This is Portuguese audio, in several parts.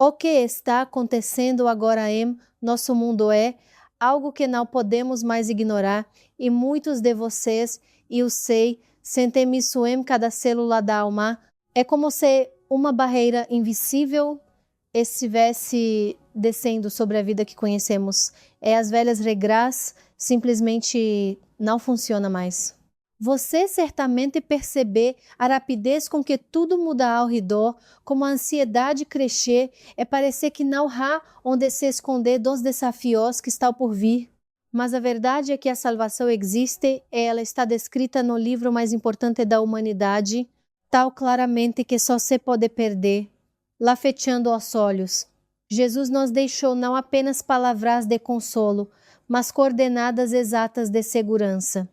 O que está acontecendo agora em nosso mundo é algo que não podemos mais ignorar e muitos de vocês, eu sei, sentem isso em cada célula da alma. É como se uma barreira invisível estivesse descendo sobre a vida que conhecemos. As velhas regras simplesmente não funcionam mais. Você certamente percebe a rapidez com que tudo muda ao redor, como a ansiedade crescer e parecer que não há onde se esconder dos desafios que estão por vir. Mas a verdade é que a salvação existe e ela está descrita no livro mais importante da humanidade, tal claramente que só se pode perder, lá fechando os olhos. Jesus nos deixou não apenas palavras de consolo, mas coordenadas exatas de segurança.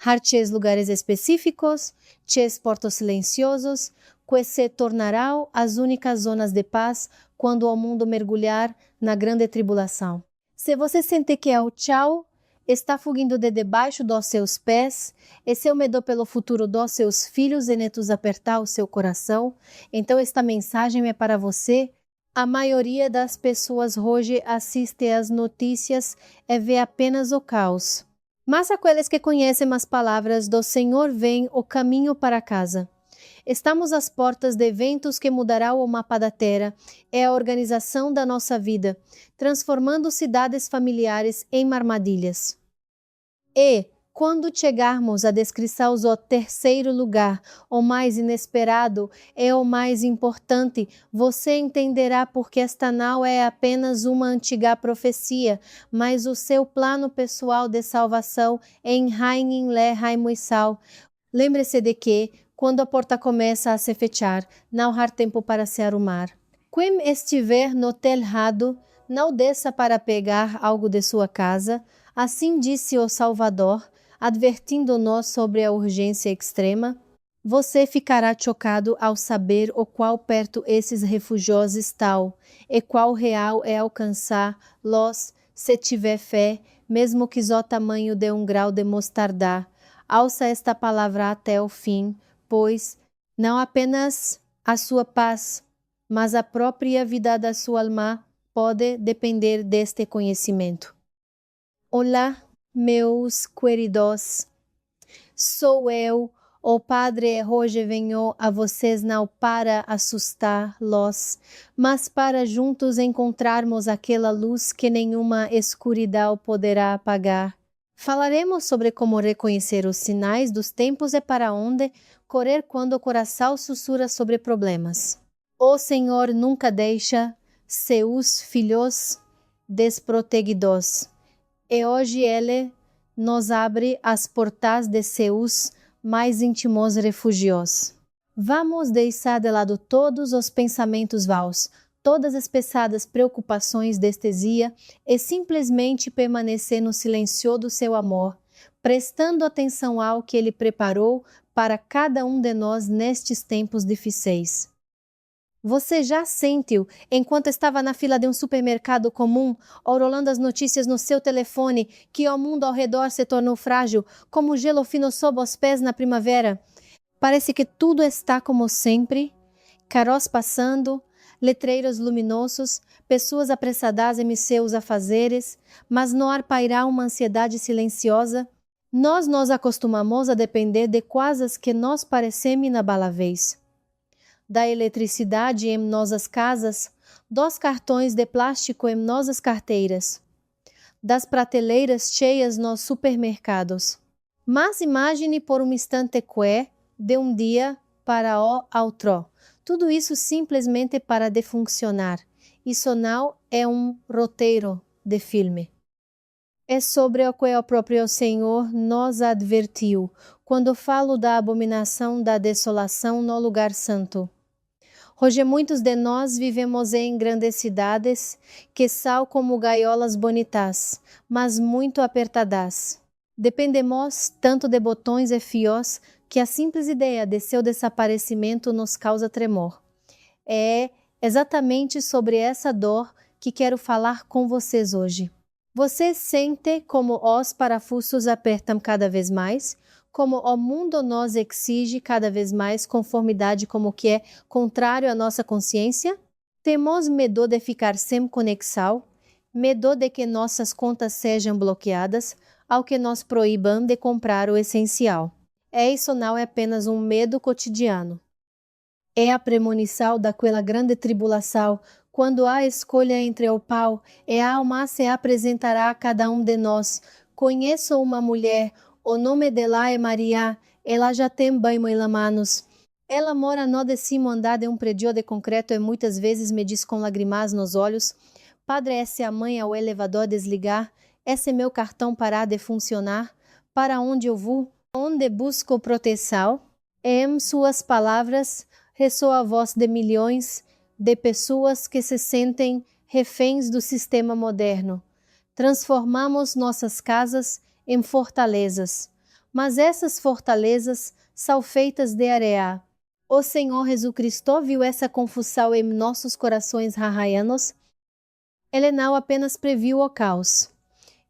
Harches lugares específicos, ches portos silenciosos, que se tornarão as únicas zonas de paz quando o mundo mergulhar na grande tribulação. Se você sente que o tchau está fugindo de debaixo dos seus pés, e seu medo pelo futuro dos seus filhos e netos apertar o seu coração, então esta mensagem é para você. A maioria das pessoas hoje assiste às notícias e vê apenas o caos. Mas aqueles que conhecem as palavras do Senhor veem o caminho para casa. Estamos às portas de eventos que mudarão o mapa da Terra e a organização da nossa vida, transformando cidades familiares em armadilhas. E, quando chegarmos à descrição do terceiro lugar, o mais inesperado e o mais importante, você entenderá porque esta não é apenas uma antiga profecia, mas o seu plano pessoal de salvação em Rain Le Raimuissal. Lembre-se de que, quando a porta começa a se fechar, não há tempo para se arrumar. Quem estiver no telhado, não desça para pegar algo de sua casa, assim disse o Salvador, advertindo-nos sobre a urgência extrema. Você ficará chocado ao saber o qual perto esses refúgios estão, e qual real é alcançar-los, se tiver fé, mesmo que o tamanho de um grão de mostarda. Ouça esta palavra até o fim, pois não apenas a sua paz, mas a própria vida da sua alma pode depender deste conhecimento. Olá, meus queridos, sou eu, o Padre. Hoje venho a vocês não para assustar-los, mas para juntos encontrarmos aquela luz que nenhuma escuridão poderá apagar. Falaremos sobre como reconhecer os sinais dos tempos e para onde correr quando o coração sussurra sobre problemas. O Senhor nunca deixa seus filhos desprotegidos, e hoje Ele nos abre as portas de seus mais íntimos refúgios. Vamos deixar de lado todos os pensamentos vaos, todas as pesadas preocupações deste dia e simplesmente permanecer no silêncio do seu amor, prestando atenção ao que Ele preparou para cada um de nós nestes tempos difíceis. Você já sentiu, enquanto estava na fila de um supermercado comum, ou rolando as notícias no seu telefone, que o mundo ao redor se tornou frágil, como gelo fino sob os pés na primavera? Parece que tudo está como sempre, carros passando, letreiros luminosos, pessoas apressadas em seus afazeres, mas no ar paira uma ansiedade silenciosa. Nós nos acostumamos a depender de coisas que nos parecem inabaláveis. Da eletricidade em nossas casas, dos cartões de plástico em nossas carteiras, das prateleiras cheias nos supermercados. Mas imagine por um instante que, de um dia para o outro, tudo isso simplesmente para de funcionar. Isso não é um roteiro de filme. É sobre o que o próprio Senhor nos advertiu, quando falo da abominação da desolação no lugar santo. Hoje muitos de nós vivemos em grandes cidades que são como gaiolas bonitas, mas muito apertadas. Dependemos tanto de botões e fios que a simples ideia de seu desaparecimento nos causa tremor. É exatamente sobre essa dor que quero falar com vocês hoje. Você sente como os parafusos apertam cada vez mais? Como o mundo nos exige cada vez mais conformidade como que é contrário à nossa consciência? Temos medo de ficar sem conexão, medo de que nossas contas sejam bloqueadas, ao que nos proíbam de comprar o essencial. Isso não é apenas um medo cotidiano. É a premonição daquela grande tribulação, quando há escolha entre o pau e a alma se apresentará a cada um de nós. Conheço uma mulher, o nome dela é Maria, ela já tem banho em manos. Ela mora no 10º andar de um prédio de concreto e muitas vezes me diz com lágrimas nos olhos: Padre, essa é a mãe ao elevador desligar, esse é meu cartão parar de funcionar, para onde eu vou? Onde busco proteção? Em suas palavras, ressoa a voz de milhões de pessoas que se sentem reféns do sistema moderno. Transformamos nossas casas em fortalezas, mas essas fortalezas são feitas de areia. O Senhor Jesus Cristo viu essa confusão em nossos corações rarraianos. Ele não apenas previu o caos.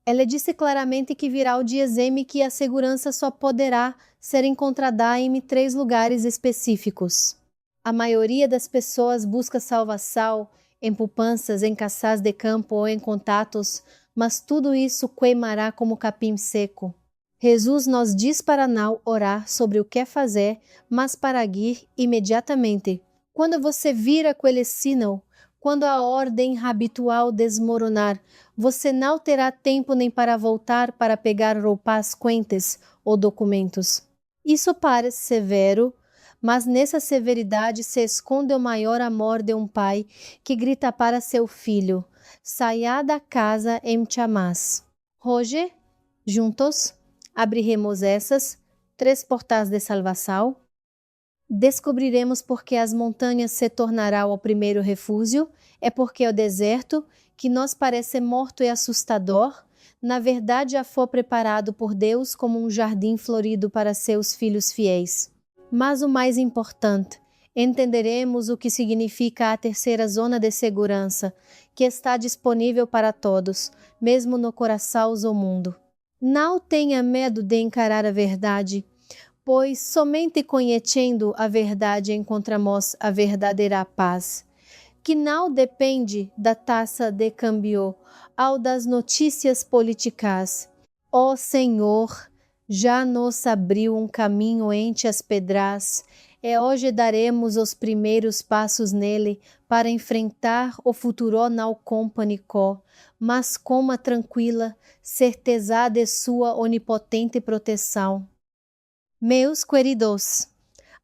Ele disse claramente que virá o dia em que a segurança só poderá ser encontrada em 3 lugares específicos. A maioria das pessoas busca salvação em poupanças, em casas de campo ou em contatos, mas tudo isso queimará como capim seco. Jesus nos diz para não orar sobre o que fazer, mas para agir imediatamente. Quando você vira aquele sinal, quando a ordem habitual desmoronar, você não terá tempo nem para voltar para pegar roupas quentes ou documentos. Isso parece severo, mas nessa severidade se esconde o maior amor de um pai que grita para seu filho: saia da casa em chamas. Hoje, juntos, abriremos essas 3 portas de salvação. Descobriremos porque as montanhas se tornarão o primeiro refúgio, é porque o deserto, que nos parece morto e assustador, na verdade já foi preparado por Deus como um jardim florido para seus filhos fiéis. Mas o mais importante, entenderemos o que significa a terceira zona de segurança, que está disponível para todos, mesmo no coração do mundo. Não tenha medo de encarar a verdade, pois somente conhecendo a verdade encontramos a verdadeira paz, que não depende da taxa de câmbio ou das notícias políticas. O Senhor já nos abriu um caminho entre as pedras e hoje daremos os primeiros passos nele para enfrentar o futuro não com pânico, mas com uma tranquila certeza de sua onipotente proteção. Meus queridos,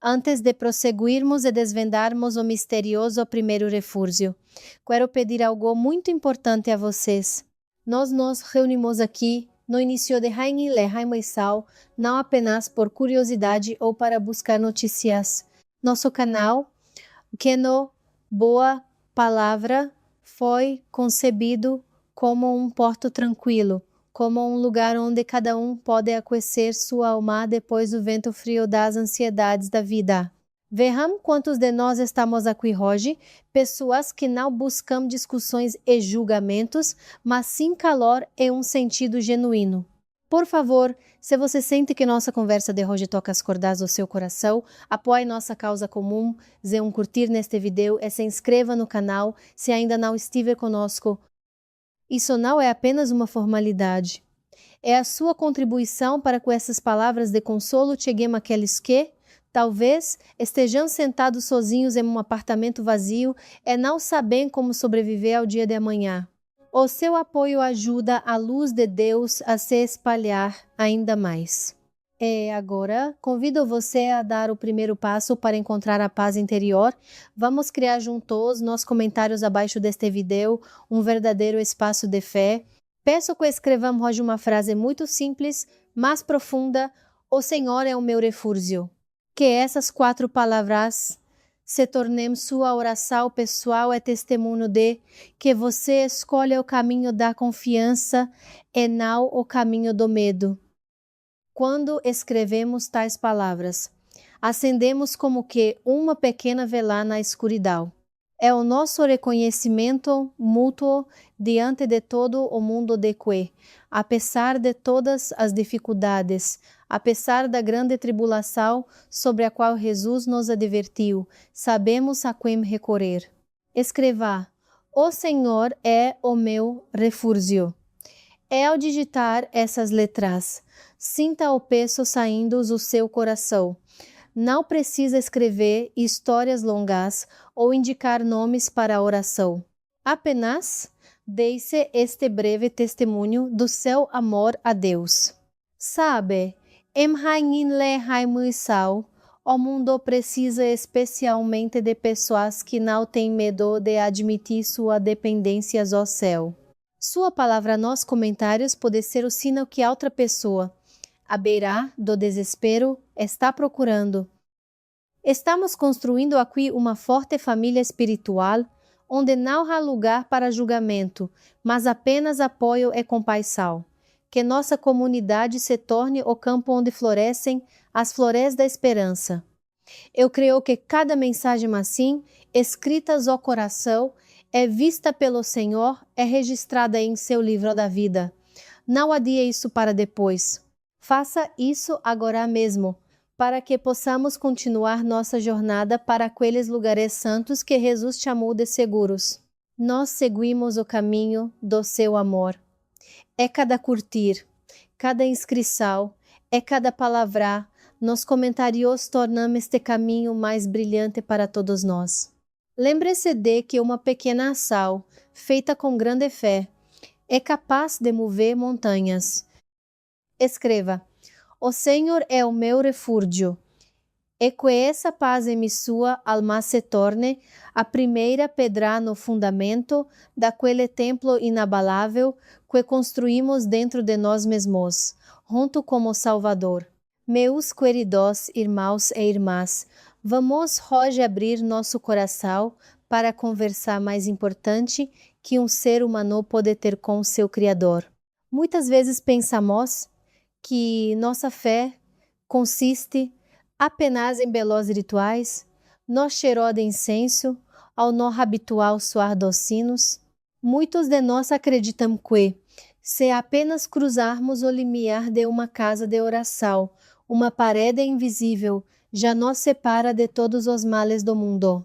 antes de prosseguirmos e desvendarmos o misterioso primeiro refúgio, quero pedir algo muito importante a vocês. Nós nos reunimos aqui no início de Hainile Haimaisal, não apenas por curiosidade ou para buscar notícias. Nosso canal, Keno Boa Palavra, foi concebido como um porto tranquilo, como um lugar onde cada um pode aquecer sua alma depois do vento frio das ansiedades da vida. Vejam quantos de nós estamos aqui hoje, pessoas que não buscam discussões e julgamentos, mas sim calor e um sentido genuíno. Por favor, se você sente que nossa conversa de hoje toca as cordas do seu coração, apoie nossa causa comum, dê um curtir neste vídeo e se inscreva no canal se ainda não estiver conosco. Isso não é apenas uma formalidade. É a sua contribuição para que essas palavras de consolo cheguem àqueles que, talvez, estejam sentados sozinhos em um apartamento vazio e não sabem como sobreviver ao dia de amanhã. O seu apoio ajuda a luz de Deus a se espalhar ainda mais. E agora, convido você a dar o primeiro passo para encontrar a paz interior. Vamos criar juntos, nos comentários abaixo deste vídeo, um verdadeiro espaço de fé. Peço que escrevamos hoje uma frase muito simples, mas profunda: o Senhor é o meu refúgio. Que essas 4 palavras se tornem sua oração pessoal e testemunho de que você escolhe o caminho da confiança e não o caminho do medo. Quando escrevemos tais palavras, acendemos como que uma pequena vela na escuridão. É o nosso reconhecimento mútuo diante de todo o mundo de que, apesar de todas as dificuldades, apesar da grande tribulação sobre a qual Jesus nos advertiu, sabemos a quem recorrer. Escreva: O Senhor é o meu refúgio. Ao digitar essas letras, sinta o peso saindo do seu coração. Não precisa escrever histórias longas ou indicar nomes para a oração. Apenas deixe este breve testemunho do seu amor a Deus. Sabe, em Rainle Raimuisal, o mundo precisa especialmente de pessoas que não têm medo de admitir sua dependência ao céu. Sua palavra nos comentários pode ser o sinal que outra pessoa, à beira do desespero, está procurando. Estamos construindo aqui uma forte família espiritual, onde não há lugar para julgamento, mas apenas apoio e compaixão. Que nossa comunidade se torne o campo onde florescem as flores da esperança. Eu creio que cada mensagem assim, escrita ao coração, é vista pelo Senhor, é registrada em seu livro da vida. Não adie isso para depois. Faça isso agora mesmo, para que possamos continuar nossa jornada para aqueles lugares santos que Jesus chamou de seguros. Nós seguimos o caminho do seu amor. É cada curtir, cada inscrição, é cada palavra, nos comentários tornamos este caminho mais brilhante para todos nós. Lembre-se de que uma pequena ação, feita com grande fé, é capaz de mover montanhas. Escreva: O Senhor é o meu refúgio. E que essa paz em sua alma se torne a primeira pedra no fundamento daquele templo inabalável que construímos dentro de nós mesmos, junto com o Salvador. Meus queridos irmãos e irmãs, vamos hoje abrir nosso coração para conversar mais importante que um ser humano pode ter com seu Criador. Muitas vezes pensamos que nossa fé consiste apenas em belos rituais, no cheiro de incenso, ao no habitual soar dos sinos. Muitos de nós acreditam que, se apenas cruzarmos o limiar de uma casa de oração, uma parede invisível já nos separa de todos os males do mundo.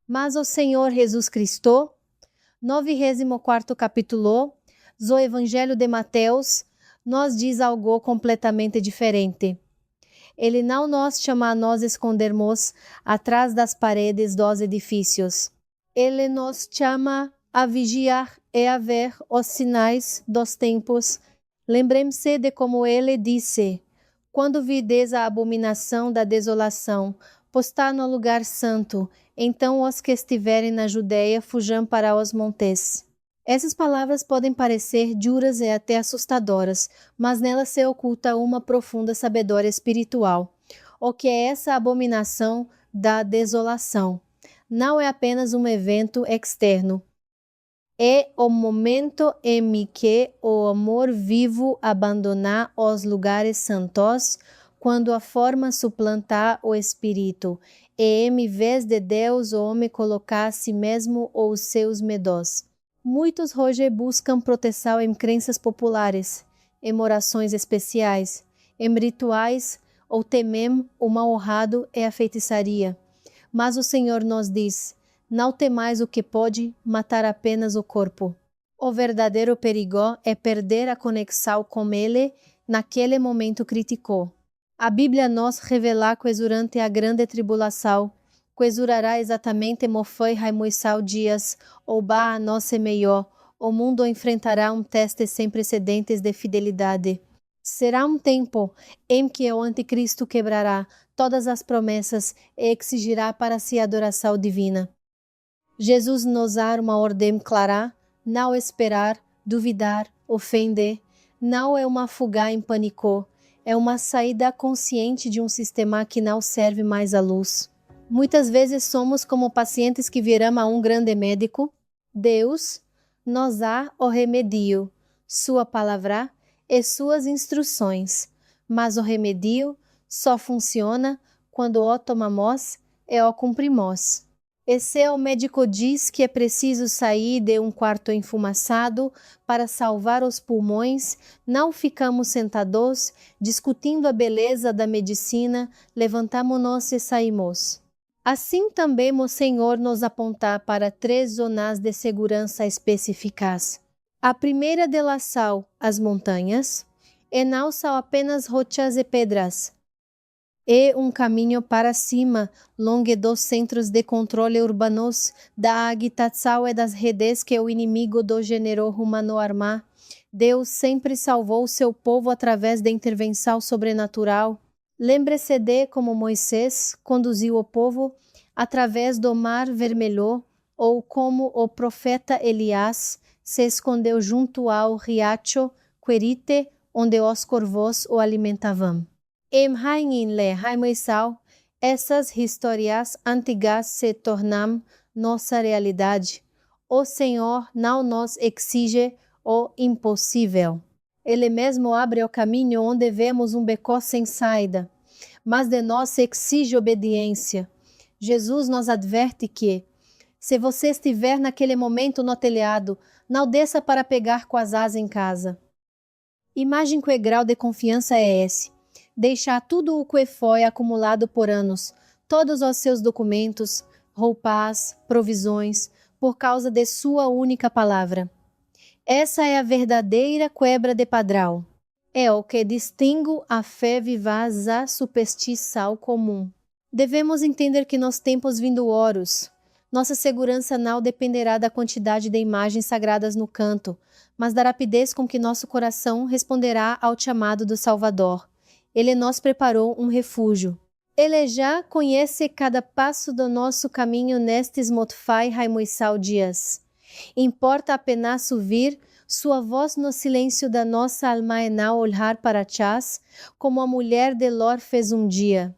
Mas o Senhor Jesus Cristo, no 24º capítulo do Evangelho de Mateus, nos diz algo completamente diferente. Ele não nos chama a nós escondermos atrás das paredes dos edifícios. Ele nos chama a vigiar e a ver os sinais dos tempos. Lembrem-se de como ele disse: quando vides a abominação da desolação postar no lugar santo, então os que estiverem na Judeia fujam para os montes. Essas palavras podem parecer duras e até assustadoras, mas nelas se oculta uma profunda sabedoria espiritual. O que é essa abominação da desolação? Não é apenas um evento externo. É o momento em que o amor vivo abandonar os lugares santos, quando a forma suplantar o espírito, e em vez de Deus o homem colocar a si mesmo ou os seus medos. Muitos hoje buscam proteção em crenças populares, em orações especiais, em rituais ou temem o mal honrado e a feitiçaria. Mas o Senhor nos diz: não temais o que pode matar apenas o corpo. O verdadeiro perigo é perder a conexão com Ele naquele momento crítico. A Bíblia nos revela que durante a grande tribulação, que durará exatamente como foi Raimuisal dias, ou a nos semeou, o mundo enfrentará um teste sem precedentes de fidelidade. Será um tempo em que o anticristo quebrará todas as promessas e exigirá para si adoração divina. Jesus nos dá uma ordem clara: não esperar, duvidar, ofender. Não é uma fuga em pânico, é uma saída consciente de um sistema que não serve mais à luz. Muitas vezes somos como pacientes que viram a um grande médico. Deus nos dá o remédio, sua palavra e suas instruções, mas o remédio só funciona quando o tomamos e o cumprimos. E se o médico diz que é preciso sair de um quarto enfumaçado para salvar os pulmões, não ficamos sentados discutindo a beleza da medicina, levantamo-nos e saímos. Assim também o Senhor nos aponta para 3 zonas de segurança específicas. A primeira delas são as montanhas, e não são apenas rochas e pedras. É um caminho para cima, longe dos centros de controle urbanos, da agitação e das redes que o inimigo do gênero humano arma. Deus sempre salvou seu povo através da intervenção sobrenatural. Lembre-se de como Moisés conduziu o povo através do Mar Vermelho, ou como o profeta Elias se escondeu junto ao riacho Querite, onde os corvos o alimentavam. Em Hainle Haimoisau, essas histórias antigas se tornam nossa realidade. O Senhor não nos exige o impossível. Ele mesmo abre o caminho onde vemos um beco sem saída, mas de nós exige obediência. Jesus nos adverte que, se você estiver naquele momento no telhado, não desça para pegar com as asas em casa. Imagine que grau de confiança é esse. Deixar tudo o que foi acumulado por anos, todos os seus documentos, roupas, provisões, por causa de sua única palavra. Essa é a verdadeira quebra de padrão. É o que distingue a fé vivaz da superstição comum. Devemos entender que nos tempos vindouros, nossa segurança não dependerá da quantidade de imagens sagradas no canto, mas da rapidez com que nosso coração responderá ao chamado do Salvador. Ele nos preparou um refúgio. Ele já conhece cada passo do nosso caminho nestes motfai raimuissal dias. Importa apenas ouvir sua voz no silêncio da nossa alma e não olhar para trás, como a mulher de Ló fez um dia.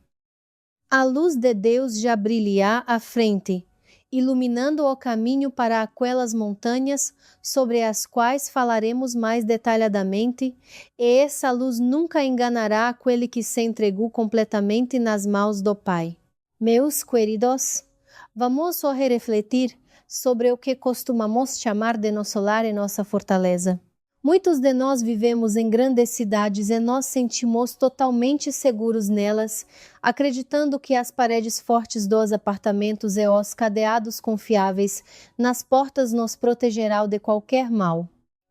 A luz de Deus já brilha à frente, iluminando o caminho para aquelas montanhas sobre as quais falaremos mais detalhadamente, e essa luz nunca enganará aquele que se entregou completamente nas mãos do Pai. Meus queridos, vamos hoje refletir sobre o que costumamos chamar de nosso lar e nossa fortaleza. Muitos de nós vivemos em grandes cidades e nos sentimos totalmente seguros nelas, acreditando que as paredes fortes dos apartamentos e os cadeados confiáveis nas portas nos protegerão de qualquer mal.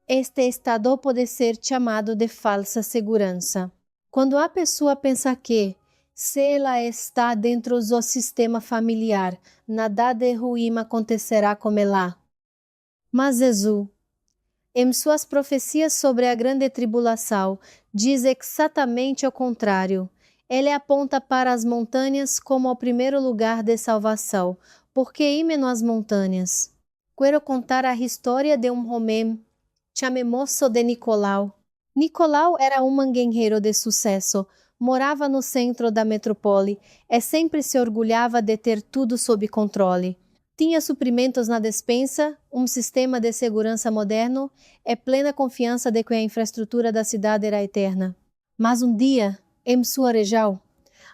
Este estado pode ser chamado de falsa segurança. Quando a pessoa pensa que, se ela está dentro do sistema familiar, nada de ruim acontecerá com ela. Mas Jesus, em suas profecias sobre a grande tribulação, diz exatamente o contrário. Ele aponta para as montanhas como o primeiro lugar de salvação. Por que ir nas montanhas? Quero contar a história de um homem chamado de Nicolau. Nicolau era um guerreiro de sucesso, morava no centro da metrópole e sempre se orgulhava de ter tudo sob controle. Tinha suprimentos na despensa, um sistema de segurança moderno e plena confiança de que a infraestrutura da cidade era eterna. Mas um dia, em sua região,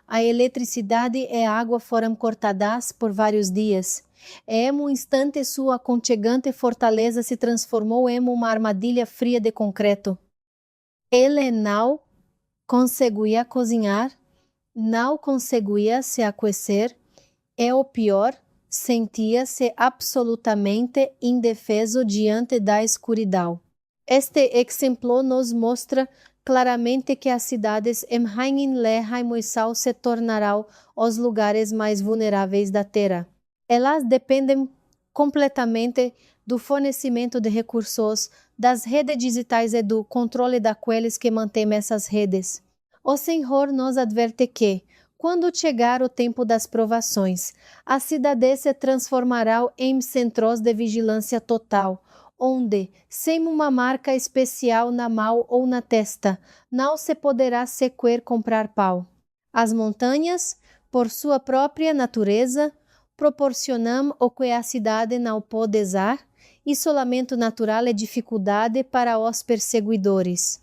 a eletricidade e a água foram cortadas por vários dias. E em um instante sua aconchegante fortaleza se transformou em uma armadilha fria de concreto. Ele não conseguia cozinhar, não conseguia se aquecer e, o pior, sentia-se absolutamente indefeso diante da escuridão. Este exemplo nos mostra claramente que as cidades em Hainle Haimoisau se tornarão os lugares mais vulneráveis da Terra. Elas dependem completamente do fornecimento de recursos, das redes digitais e do controle daqueles que mantêm essas redes. O Senhor nos adverte que, quando chegar o tempo das provações, as cidades se transformarão em centros de vigilância total, onde, sem uma marca especial na mão ou na testa, não se poderá sequer comprar pão. As montanhas, por sua própria natureza, proporcionam o que a cidade não pode dar, isolamento natural e dificuldade para os perseguidores.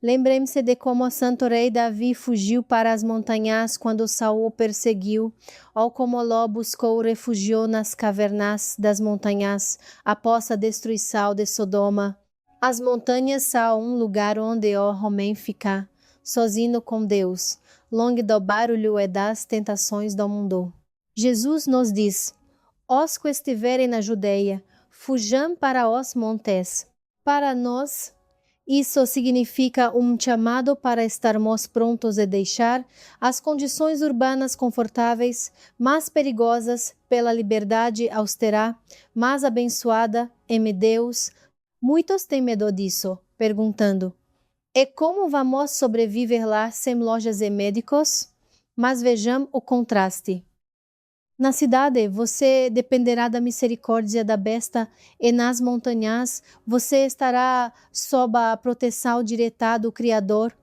Lembrem-se de como o santo rei Davi fugiu para as montanhas quando Saul o perseguiu, ou como Ló buscou refúgio nas cavernas das montanhas após a destruição de Sodoma. As montanhas são um lugar onde o homem fica, sozinho com Deus, longe do barulho e das tentações do mundo. Jesus nos diz: os que estiverem na Judeia, fujam para os montes. Para nós, isso significa chamado para estarmos prontos a deixar as condições urbanas confortáveis, mais perigosas pela liberdade austera, mais abençoada em Deus. Muitos têm medo disso, perguntando: e como vamos sobreviver lá sem lojas e médicos? Mas vejam o contraste. Na cidade, você dependerá da misericórdia da besta, e nas montanhas, você estará sob a proteção direta do Criador.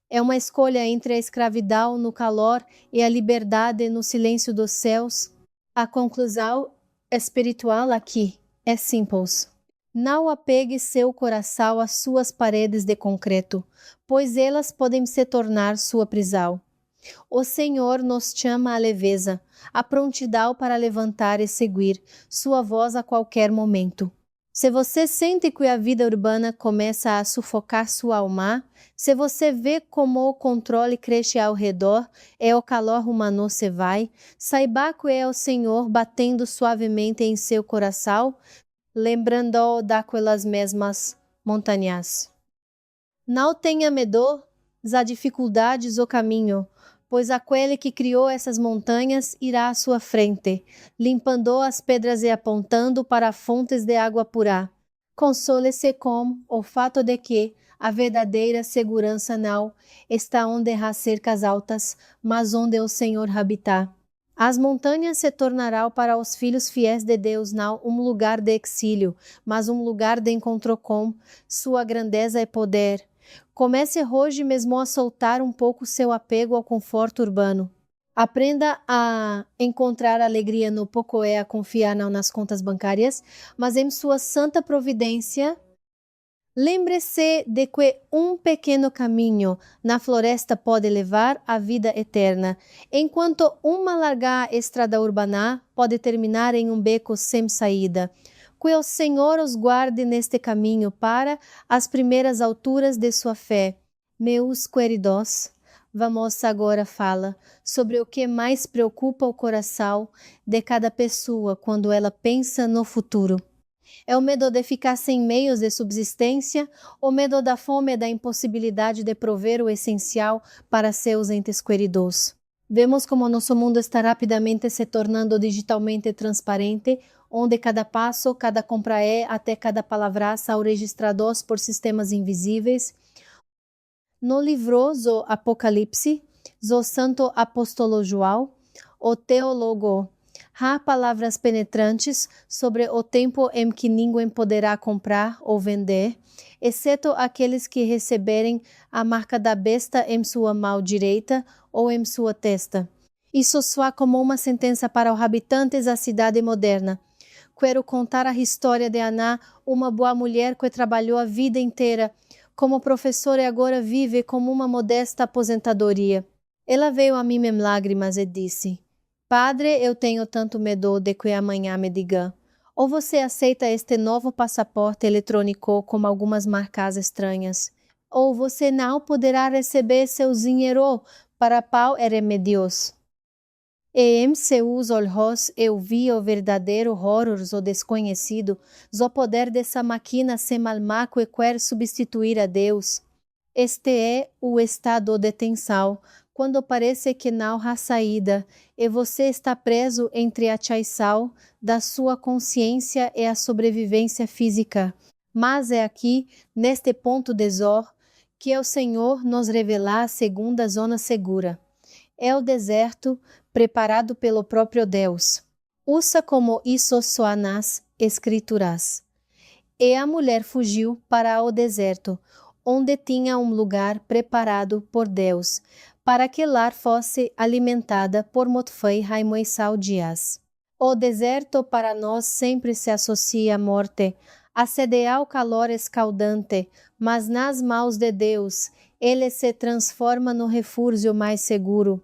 É uma escolha entre a escravidão no calor e a liberdade no silêncio dos céus. A conclusão espiritual aqui é simples. Não apegue seu coração às suas paredes de concreto, pois elas podem se tornar sua prisão. O Senhor nos chama à leveza, à prontidão para levantar e seguir sua voz a qualquer momento. Se você sente que a vida urbana começa a sufocar sua alma, se você vê como o controle cresce ao redor e o calor humano se vai, saiba que é o Senhor batendo suavemente em seu coração, lembrando daquelas mesmas montanhas. Não tenha medo das dificuldades do caminho, pois aquele que criou essas montanhas irá à sua frente, limpando as pedras e apontando para fontes de água pura. Console-se com o fato de que a verdadeira segurança não está onde há cercas altas, mas onde o Senhor habita. As montanhas se tornarão para os filhos fiéis de Deus não um lugar de exílio, mas um lugar de encontro com sua grandeza e poder. Comece hoje mesmo a soltar um pouco seu apego ao conforto urbano. Aprenda a encontrar alegria no pouco e a confiar não nas contas bancárias, mas em sua santa providência. Lembre-se de que um pequeno caminho na floresta pode levar à vida eterna, enquanto uma larga estrada urbana pode terminar em um beco sem saída. Que o Senhor os guarde neste caminho para as primeiras alturas de sua fé. Meus queridos, vamos agora falar sobre o que mais preocupa o coração de cada pessoa quando ela pensa no futuro. É o medo de ficar sem meios de subsistência, o medo da fome e da impossibilidade de prover o essencial para seus entes queridos. Vemos como nosso mundo está rapidamente se tornando digitalmente transparente, onde cada passo, cada compra até cada palavra são registrados por sistemas invisíveis. No livro do Apocalipse, do Santo Apóstolo João, o teólogo, há palavras penetrantes sobre o tempo em que ninguém poderá comprar ou vender, exceto aqueles que receberem a marca da besta em sua mão direita ou em sua testa. Isso soa como uma sentença para os habitantes da cidade moderna. Quero contar a história de Ana, uma boa mulher que trabalhou a vida inteira como professora e agora vive como uma modesta aposentadoria. Ela veio a mim em lágrimas e disse: Padre, eu tenho tanto medo de que amanhã me diga: ou você aceita este novo passaporte eletrônico com algumas marcas estranhas, ou você não poderá receber seu dinheiro para pau e remédios. E em seus olhos eu vi o verdadeiro horror o desconhecido, o poder dessa máquina sem alma que quer substituir a Deus. Este é o estado de tensão, quando parece que não há saída, e você está preso entre a traição da sua consciência e a sobrevivência física. Mas é aqui, neste ponto de Zor, que o Senhor nos revela a segunda zona segura. É o deserto preparado pelo próprio Deus. Usa como isso soa nas Escrituras. E a mulher fugiu para o deserto, onde tinha um lugar preparado por Deus, para que lá fosse alimentada por Motfei Raimoisau Dias. O deserto para nós sempre se associa à morte, a sede ao calor escaldante, mas nas mãos de Deus, ele se transforma no refúgio mais seguro.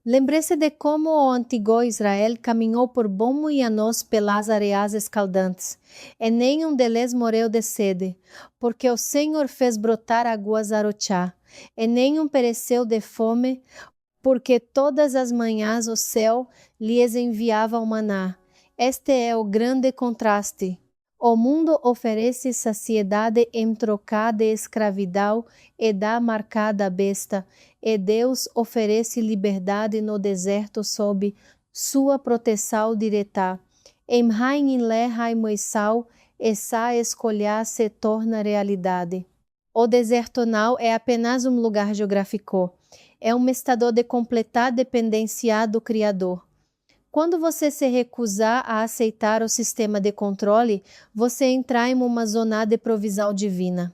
Lembre-se de como o antigo Israel caminhou por bons anos pelas areias escaldantes, e nenhum deles morreu de sede, porque o Senhor fez brotar águas a rochar, e nenhum pereceu de fome, porque todas as manhãs o céu lhes enviava o maná. Este é o grande contraste. O mundo oferece saciedade em troca de escravidão e da marcada besta, e Deus oferece liberdade no deserto sob sua proteção direta. Em Hainilé Haimoissau, essa escolha se torna realidade. O deserto não é apenas um lugar geográfico, é um estado de completa dependência do Criador. Quando você se recusar a aceitar o sistema de controle, você entra em uma zona de provisão divina.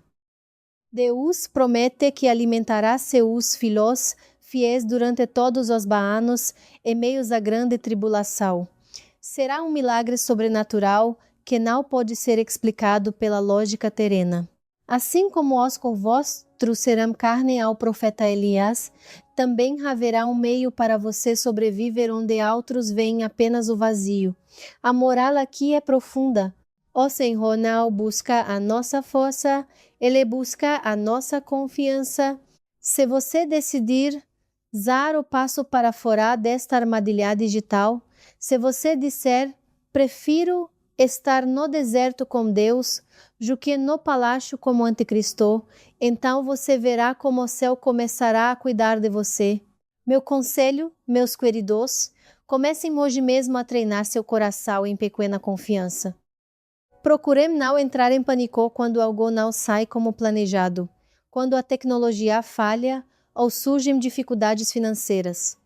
Deus promete que alimentará seus filhos fiéis durante todos os anos em meio à grande tribulação. Será um milagre sobrenatural que não pode ser explicado pela lógica terrena. Assim como os corvos trouxeram carne ao profeta Elias, também haverá um meio para você sobreviver onde outros veem apenas o vazio. A moral aqui é profunda. O Senhor não busca a nossa força, Ele busca a nossa confiança. Se você decidir dar o passo para fora desta armadilha digital, se você disser, prefiro estar no deserto com Deus do que no palácio como anticristo, então você verá como o céu começará a cuidar de você. Meu conselho, meus queridos, comecem hoje mesmo a treinar seu coração em pequena confiança. Procurem não entrar em pânico quando algo não sai como planejado, quando a tecnologia falha ou surgem dificuldades financeiras.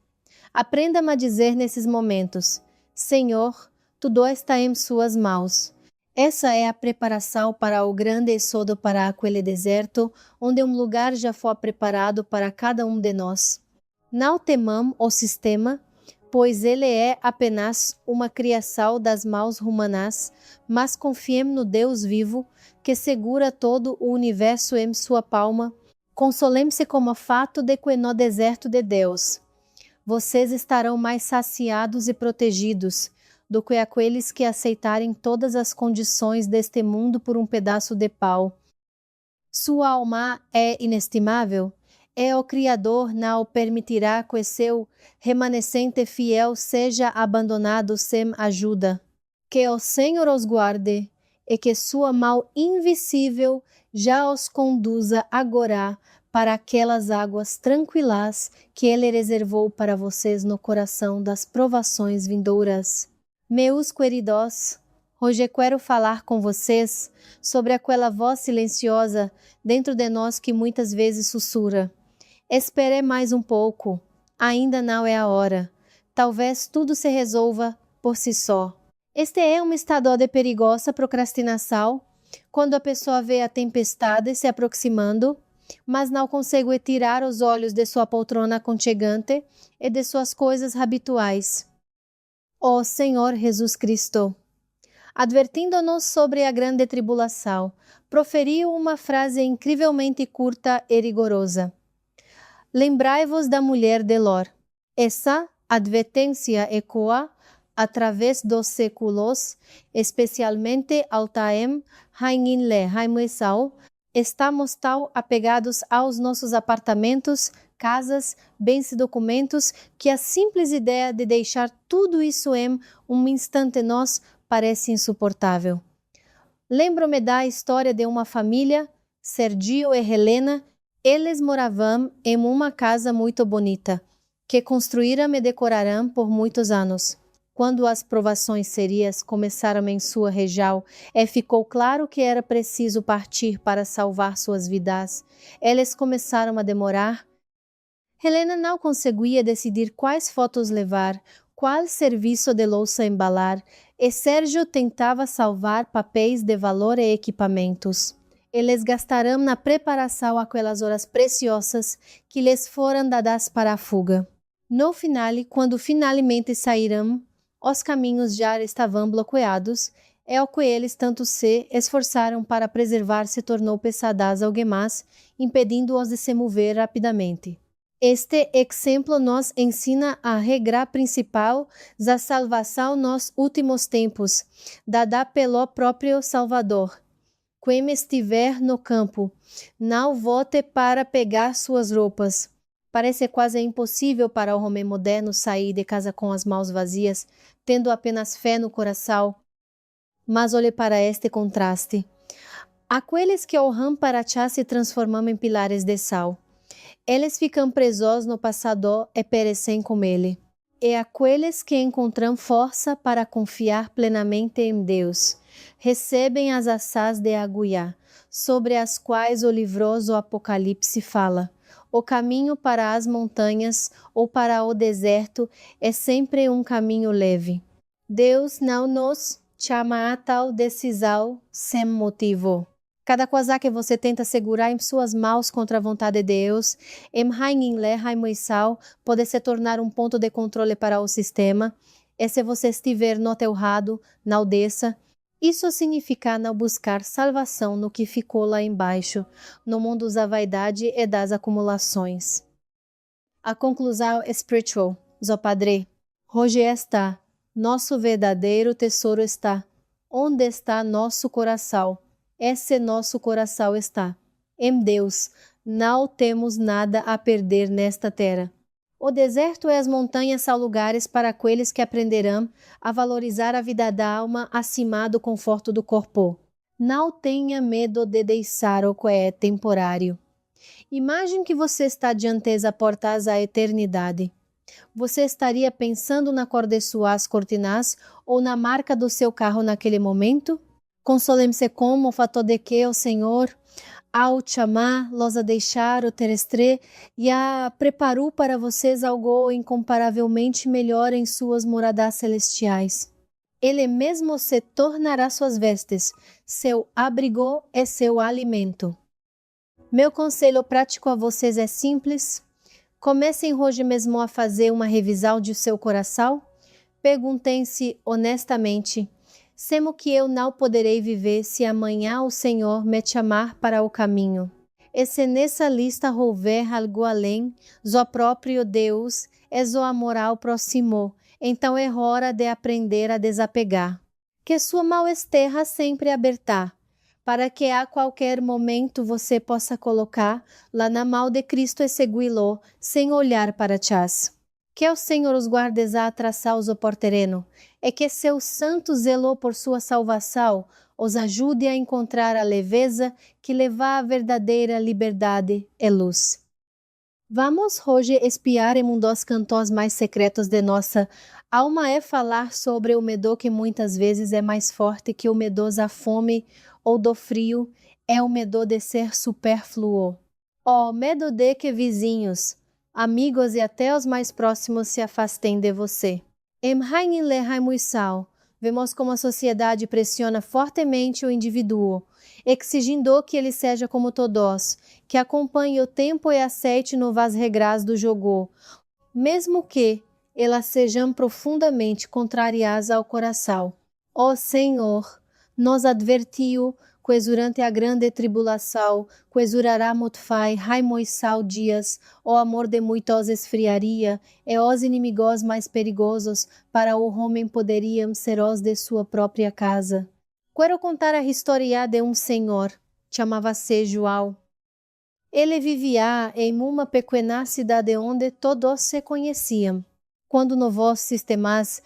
Aprenda a dizer nesses momentos, Senhor, tudo está em suas mãos. Essa é a preparação para o grande êxodo para aquele deserto, onde um lugar já foi preparado para cada um de nós. Não temam o sistema, pois ele é apenas uma criação das mãos humanas, mas confiem no Deus vivo, que segura todo o universo em sua palma. Consolem-se com o fato de que no deserto de Deus, vocês estarão mais saciados e protegidos do que aqueles que aceitarem todas as condições deste mundo por um pedaço de pau. Sua alma é inestimável, e o Criador não permitirá que seu remanescente fiel seja abandonado sem ajuda. Que o Senhor os guarde e que sua mão invisível já os conduza agora para aquelas águas tranquilas que Ele reservou para vocês no coração das provações vindouras. Meus queridos, hoje quero falar com vocês sobre aquela voz silenciosa dentro de nós que muitas vezes sussurra. Espere mais um pouco, ainda não é a hora. Talvez tudo se resolva por si só. Este é um estado de perigosa procrastinação, quando a pessoa vê a tempestade se aproximando, mas não consegue tirar os olhos de sua poltrona aconchegante e de suas coisas habituais. Ó Senhor Jesus Cristo, advertindo-nos sobre a grande tribulação, proferiu uma frase incrivelmente curta e rigorosa. Lembrai-vos da mulher de Ló. Essa advertência ecoa através dos séculos, especialmente ao Taem, Hainilé, Haimoissau. Estamos tão apegados aos nossos apartamentos, casas, bens e documentos, que a simples ideia de deixar tudo isso em um instante nos parece insuportável. Lembro-me da história de uma família, Sergio e Helena. Eles moravam em uma casa muito bonita, que construíram e decoraram por muitos anos. Quando as provações serias começaram em sua região e ficou claro que era preciso partir para salvar suas vidas, eles começaram a demorar. Helena não conseguia decidir quais fotos levar, qual serviço de louça embalar, e Sérgio tentava salvar papéis de valor e equipamentos. Eles gastaram na preparação aquelas horas preciosas que lhes foram dadas para a fuga. No final, quando finalmente saíram, os caminhos já estavam bloqueados, e o que eles tanto se esforçaram para preservar se tornou pesadaz ao demais, impedindo-os de se mover rapidamente. Este exemplo nos ensina a regra principal da salvação nos últimos tempos, dada pelo próprio Salvador. Quem estiver no campo, não volte para pegar suas roupas. Parece quase impossível para o homem moderno sair de casa com as mãos vazias, tendo apenas fé no coração. Mas olhe para este contraste. Aqueles que olham para Chá se transformam em pilares de sal. Eles ficam presos no passado e perecem com ele. E aqueles que encontram força para confiar plenamente em Deus, recebem as asas de Aguiá, sobre as quais o livroso Apocalipse fala. O caminho para as montanhas ou para o deserto é sempre um caminho leve. Deus não nos chama a tal decisão sem motivo. Cada coisa que você tenta segurar em suas mãos contra a vontade de Deus, pode se tornar um ponto de controle para o sistema. E se você estiver no teu lado, não desça. Isso significa não buscar salvação no que ficou lá embaixo, no mundo da vaidade e das acumulações. A conclusão espiritual, Zó Padre. Hoje está, nosso verdadeiro tesouro está. Onde está nosso coração? Esse nosso coração está. Em Deus, não temos nada a perder nesta terra. O deserto e as montanhas são lugares para aqueles que aprenderão a valorizar a vida da alma acima do conforto do corpo. Não tenha medo de deixar o que é temporário. Imagine que você está diante das portas da eternidade. Você estaria pensando na cor de suas cortinas ou na marca do seu carro naquele momento? Consolem-se com o fato de que o Senhor, ao chamar, los a deixar o terrestre e a preparou para vocês algo incomparavelmente melhor em suas moradas celestiais. Ele mesmo se tornará suas vestes, seu abrigo e seu alimento. Meu conselho prático a vocês é simples. Comecem hoje mesmo a fazer uma revisão de seu coração. Perguntem-se honestamente: semo que eu não poderei viver se amanhã o Senhor me chamar para o caminho. E se nessa lista houver algo além, o próprio Deus é o amor ao próximo, então é hora de aprender a desapegar. Que sua mão esteja sempre aberta, para que a qualquer momento você possa colocar lá na mão de Cristo e segui-lo, sem olhar para trás. Que o Senhor os guarde a traçar o portereno, e que seu santo zelo por sua salvação os ajude a encontrar a leveza que leva à verdadeira liberdade e luz. Vamos hoje espiar em um dos cantos mais secretos de nossa alma e falar sobre o medo que muitas vezes é mais forte que o medo da fome ou do frio, é o medo de ser supérfluo. O medo de que vizinhos, amigos e até os mais próximos se afastem de você. Em Rainin Lehaimuyssal, vemos como a sociedade pressiona fortemente o indivíduo, exigindo que ele seja como todos, que acompanhe o tempo e aceite novas regras do jogo, mesmo que elas sejam profundamente contrárias ao coração. O Senhor nos advertiu que durante a grande tribulação, que durará motfai, raimoissal dias, o amor de muitos esfriaria, e os inimigos mais perigosos para o homem poderiam ser os de sua própria casa. Quero contar a história de um senhor, chamava-se João. Ele vivia em uma pequena cidade onde todos se conheciam. Quando novos sistemas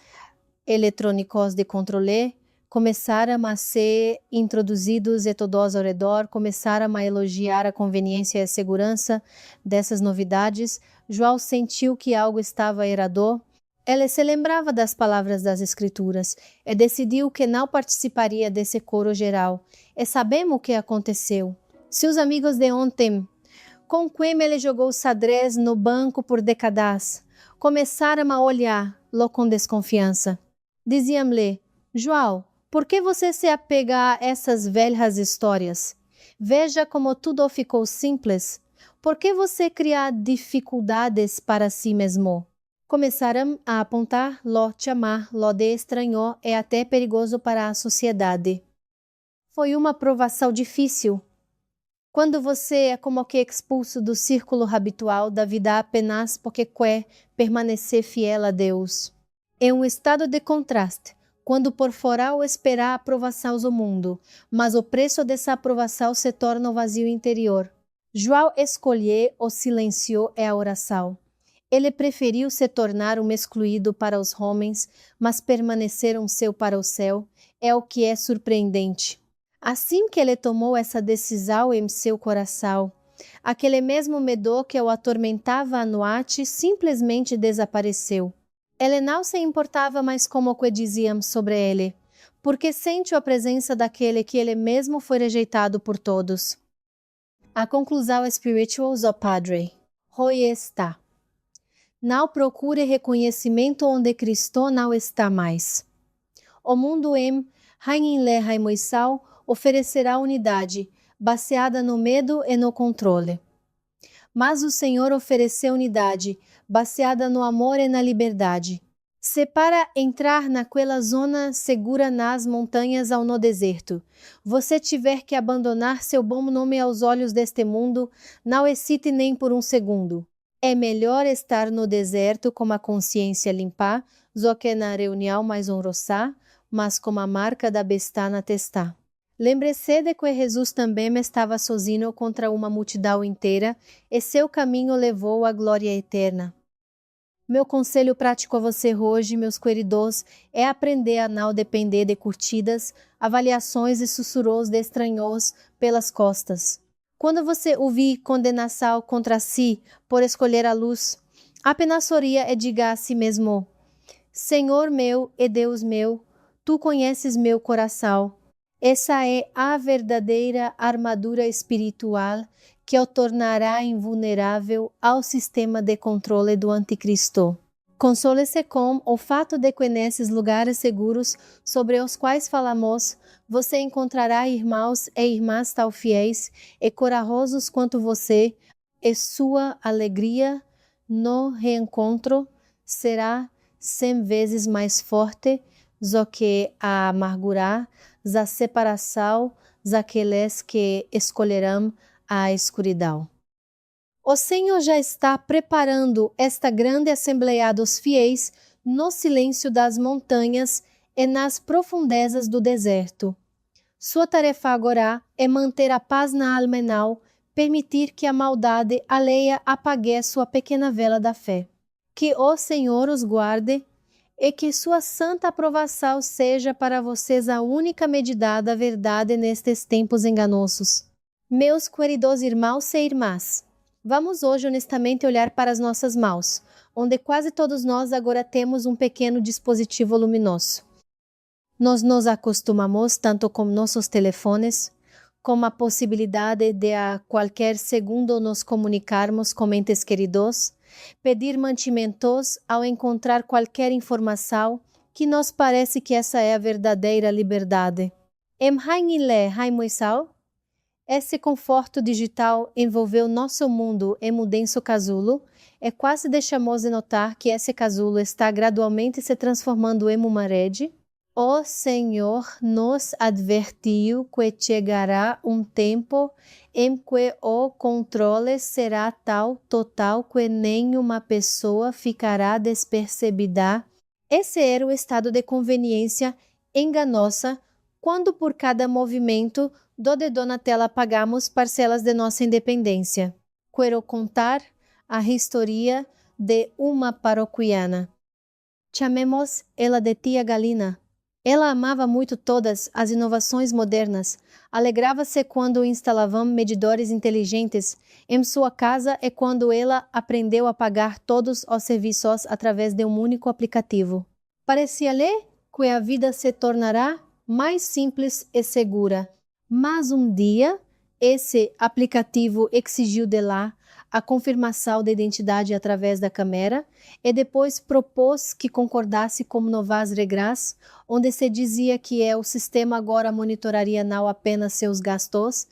eletrônicos de controle começaram a ser introduzidos e todos ao redor começaram a elogiar a conveniência e a segurança dessas novidades, João sentiu que algo estava errado. Ele se lembrava das palavras das Escrituras e decidiu que não participaria desse coro geral. E sabemos o que aconteceu. Seus amigos de ontem, com quem ele jogou xadrez no banco por décadas, começaram a olhar-lo com desconfiança. Diziam-lhe: João, por que você se apega a essas velhas histórias? Veja como tudo ficou simples. Por que você cria dificuldades para si mesmo? Começaram a apontar-lo, chamar-lo de estranho e até perigoso para a sociedade. Foi uma provação difícil. Quando você é como que expulso do círculo habitual da vida apenas porque quer permanecer fiel a Deus. É um estado de contraste, quando por fora o esperar a aprovação do mundo, mas o preço dessa aprovação se torna o vazio interior. João escolheu o silêncio e a oração. Ele preferiu se tornar um excluído para os homens, mas permanecer um seu para o céu, é o que é surpreendente. Assim que ele tomou essa decisão em seu coração, aquele mesmo medo que o atormentava à noite simplesmente desapareceu. Ele não se importava mais com o que diziam sobre ele, porque sente a presença daquele que ele mesmo foi rejeitado por todos. A conclusão espiritual do Padre. Hoy está. Não procure reconhecimento onde Cristo não está mais. O mundo em Hainle Haimoisal oferecerá unidade, baseada no medo e no controle. Mas o Senhor ofereceu unidade, baseada no amor e na liberdade. Se para entrar naquela zona segura nas montanhas ou no deserto, você tiver que abandonar seu bom nome aos olhos deste mundo, não hesite nem por um segundo. É melhor estar no deserto com a consciência limpa do que na reunião mais honrosa, mas com a marca da besta na testa. Lembre-se de que Jesus também estava sozinho contra uma multidão inteira e seu caminho levou à glória eterna. Meu conselho prático a você hoje, meus queridos, é aprender a não depender de curtidas, avaliações e sussurros de estranhos pelas costas. Quando você ouvir condenação contra si por escolher a luz, apenas sorria e diga a si mesmo: Senhor meu e Deus meu, tu conheces meu coração. Essa é a verdadeira armadura espiritual que o tornará invulnerável ao sistema de controle do anticristo. Console-se com o fato de que nesses lugares seguros sobre os quais falamos, você encontrará irmãos e irmãs tão fiéis e corajosos quanto você, e sua alegria no reencontro será 100 vezes mais forte do que a amargura da separação daqueles que escolherão a escuridão. O Senhor já está preparando esta grande assembleia dos fiéis no silêncio das montanhas e nas profundezas do deserto. Sua tarefa agora é manter a paz na alma e não permitir que a maldade alheia apague sua pequena vela da fé. Que o Senhor os guarde e que sua santa aprovação seja para vocês a única medida da verdade nestes tempos enganosos. Meus queridos irmãos e irmãs, vamos hoje honestamente olhar para as nossas mãos, onde quase todos nós agora temos um pequeno dispositivo luminoso. Nós nos acostumamos tanto com nossos telefones, com a possibilidade de a qualquer segundo nos comunicarmos com entes queridos, pedir mantimentos ao encontrar qualquer informação que nos parece que essa é a verdadeira liberdade. Em Hainile Haimoisal, esse conforto digital envolveu nosso mundo em um denso casulo e quase deixamos de notar que esse casulo está gradualmente se transformando em uma rede. O Senhor nos advertiu que chegará um tempo em que o controle será tal total que nenhuma pessoa ficará despercebida. Esse era o estado de conveniência enganosa quando por cada movimento do dedo na tela pagamos parcelas de nossa independência. Quero contar a história de uma paroquiana. Chamemos ela de Tia Galina. Ela amava muito todas as inovações modernas, alegrava-se quando instalavam medidores inteligentes em sua casa e quando ela aprendeu a pagar todos os serviços através de um único aplicativo. Parecia-lhe que a vida se tornará mais simples e segura, mas um dia esse aplicativo exigiu de lá a confirmação da identidade através da câmera e depois propôs que concordasse com novas regras, onde se dizia que o sistema agora monitoraria não apenas seus gastos,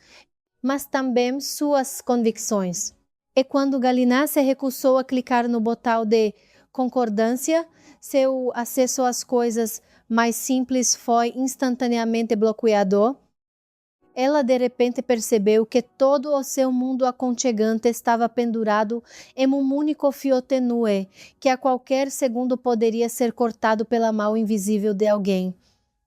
mas também suas convicções. E quando Galina se recusou a clicar no botão de concordância, seu acesso às coisas mais simples foi instantaneamente bloqueado. Ela de repente percebeu que todo o seu mundo aconchegante estava pendurado em um único fio tenue, que a qualquer segundo poderia ser cortado pela mão invisível de alguém.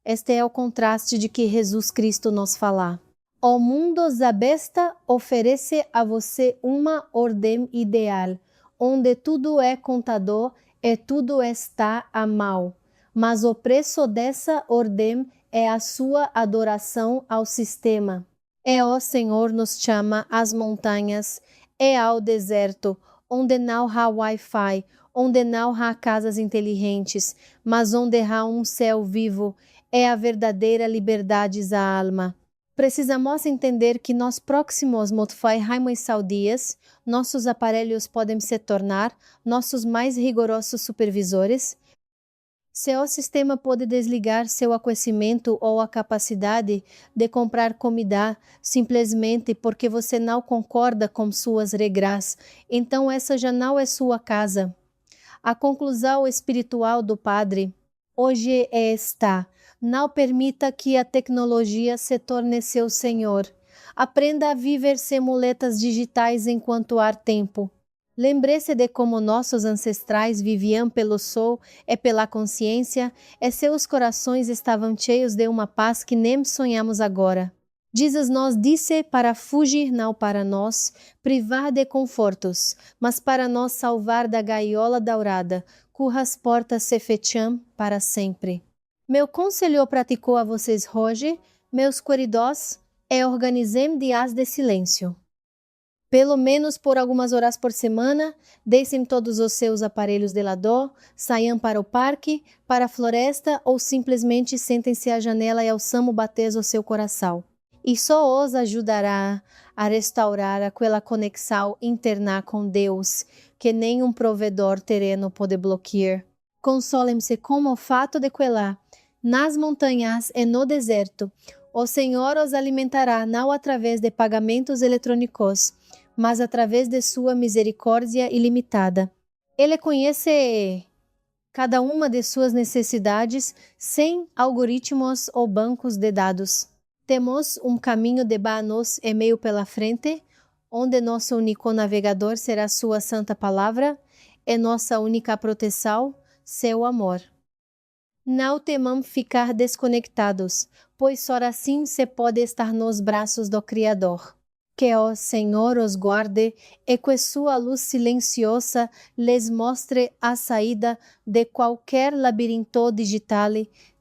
Este é o contraste de que Jesus Cristo nos fala. O mundo da besta oferece a você uma ordem ideal, onde tudo é contador e tudo está a mal. Mas o preço dessa ordem é a sua adoração ao sistema. E o Senhor nos chama às montanhas e ao deserto, onde não há Wi-Fi, onde não há casas inteligentes, mas onde há um céu vivo, é a verdadeira liberdade da alma. Precisamos entender que nos próximos muito saudias, nossos aparelhos podem se tornar nossos mais rigorosos supervisores. Seu sistema pode desligar seu aquecimento ou a capacidade de comprar comida simplesmente porque você não concorda com suas regras, então essa já não é sua casa. A conclusão espiritual do Padre hoje é esta: não permita que a tecnologia se torne seu senhor. Aprenda a viver sem muletas digitais enquanto há tempo. Lembre-se de como nossos ancestrais viviam pelo sol e pela consciência, e seus corações estavam cheios de uma paz que nem sonhamos agora. Jesus nos disse para fugir não para nós, privar de confortos, mas para nos salvar da gaiola dourada, cujas portas se fecham para sempre. Meu conselho praticou a vocês hoje, meus queridos, é organizem dias de silêncio. Pelo menos por algumas horas por semana, deixem todos os seus aparelhos de lado, saiam para o parque, para a floresta ou simplesmente sentem-se à janela e ouçam bater o seu coração. Isso os ajudará a restaurar aquela conexão interna com Deus que nenhum provedor terreno pode bloquear. Consolem-se com o fato de que lá, nas montanhas e no deserto, o Senhor os alimentará não através de pagamentos eletrônicos, mas através de sua misericórdia ilimitada. Ele conhece cada uma de suas necessidades sem algoritmos ou bancos de dados. Temos um caminho de banos e meio pela frente, onde nosso único navegador será sua santa palavra e nossa única proteção, seu amor. Não temamos ficar desconectados, pois só assim se pode estar nos braços do Criador. Que o Senhor os guarde e que sua luz silenciosa lhes mostre a saída de qualquer labirinto digital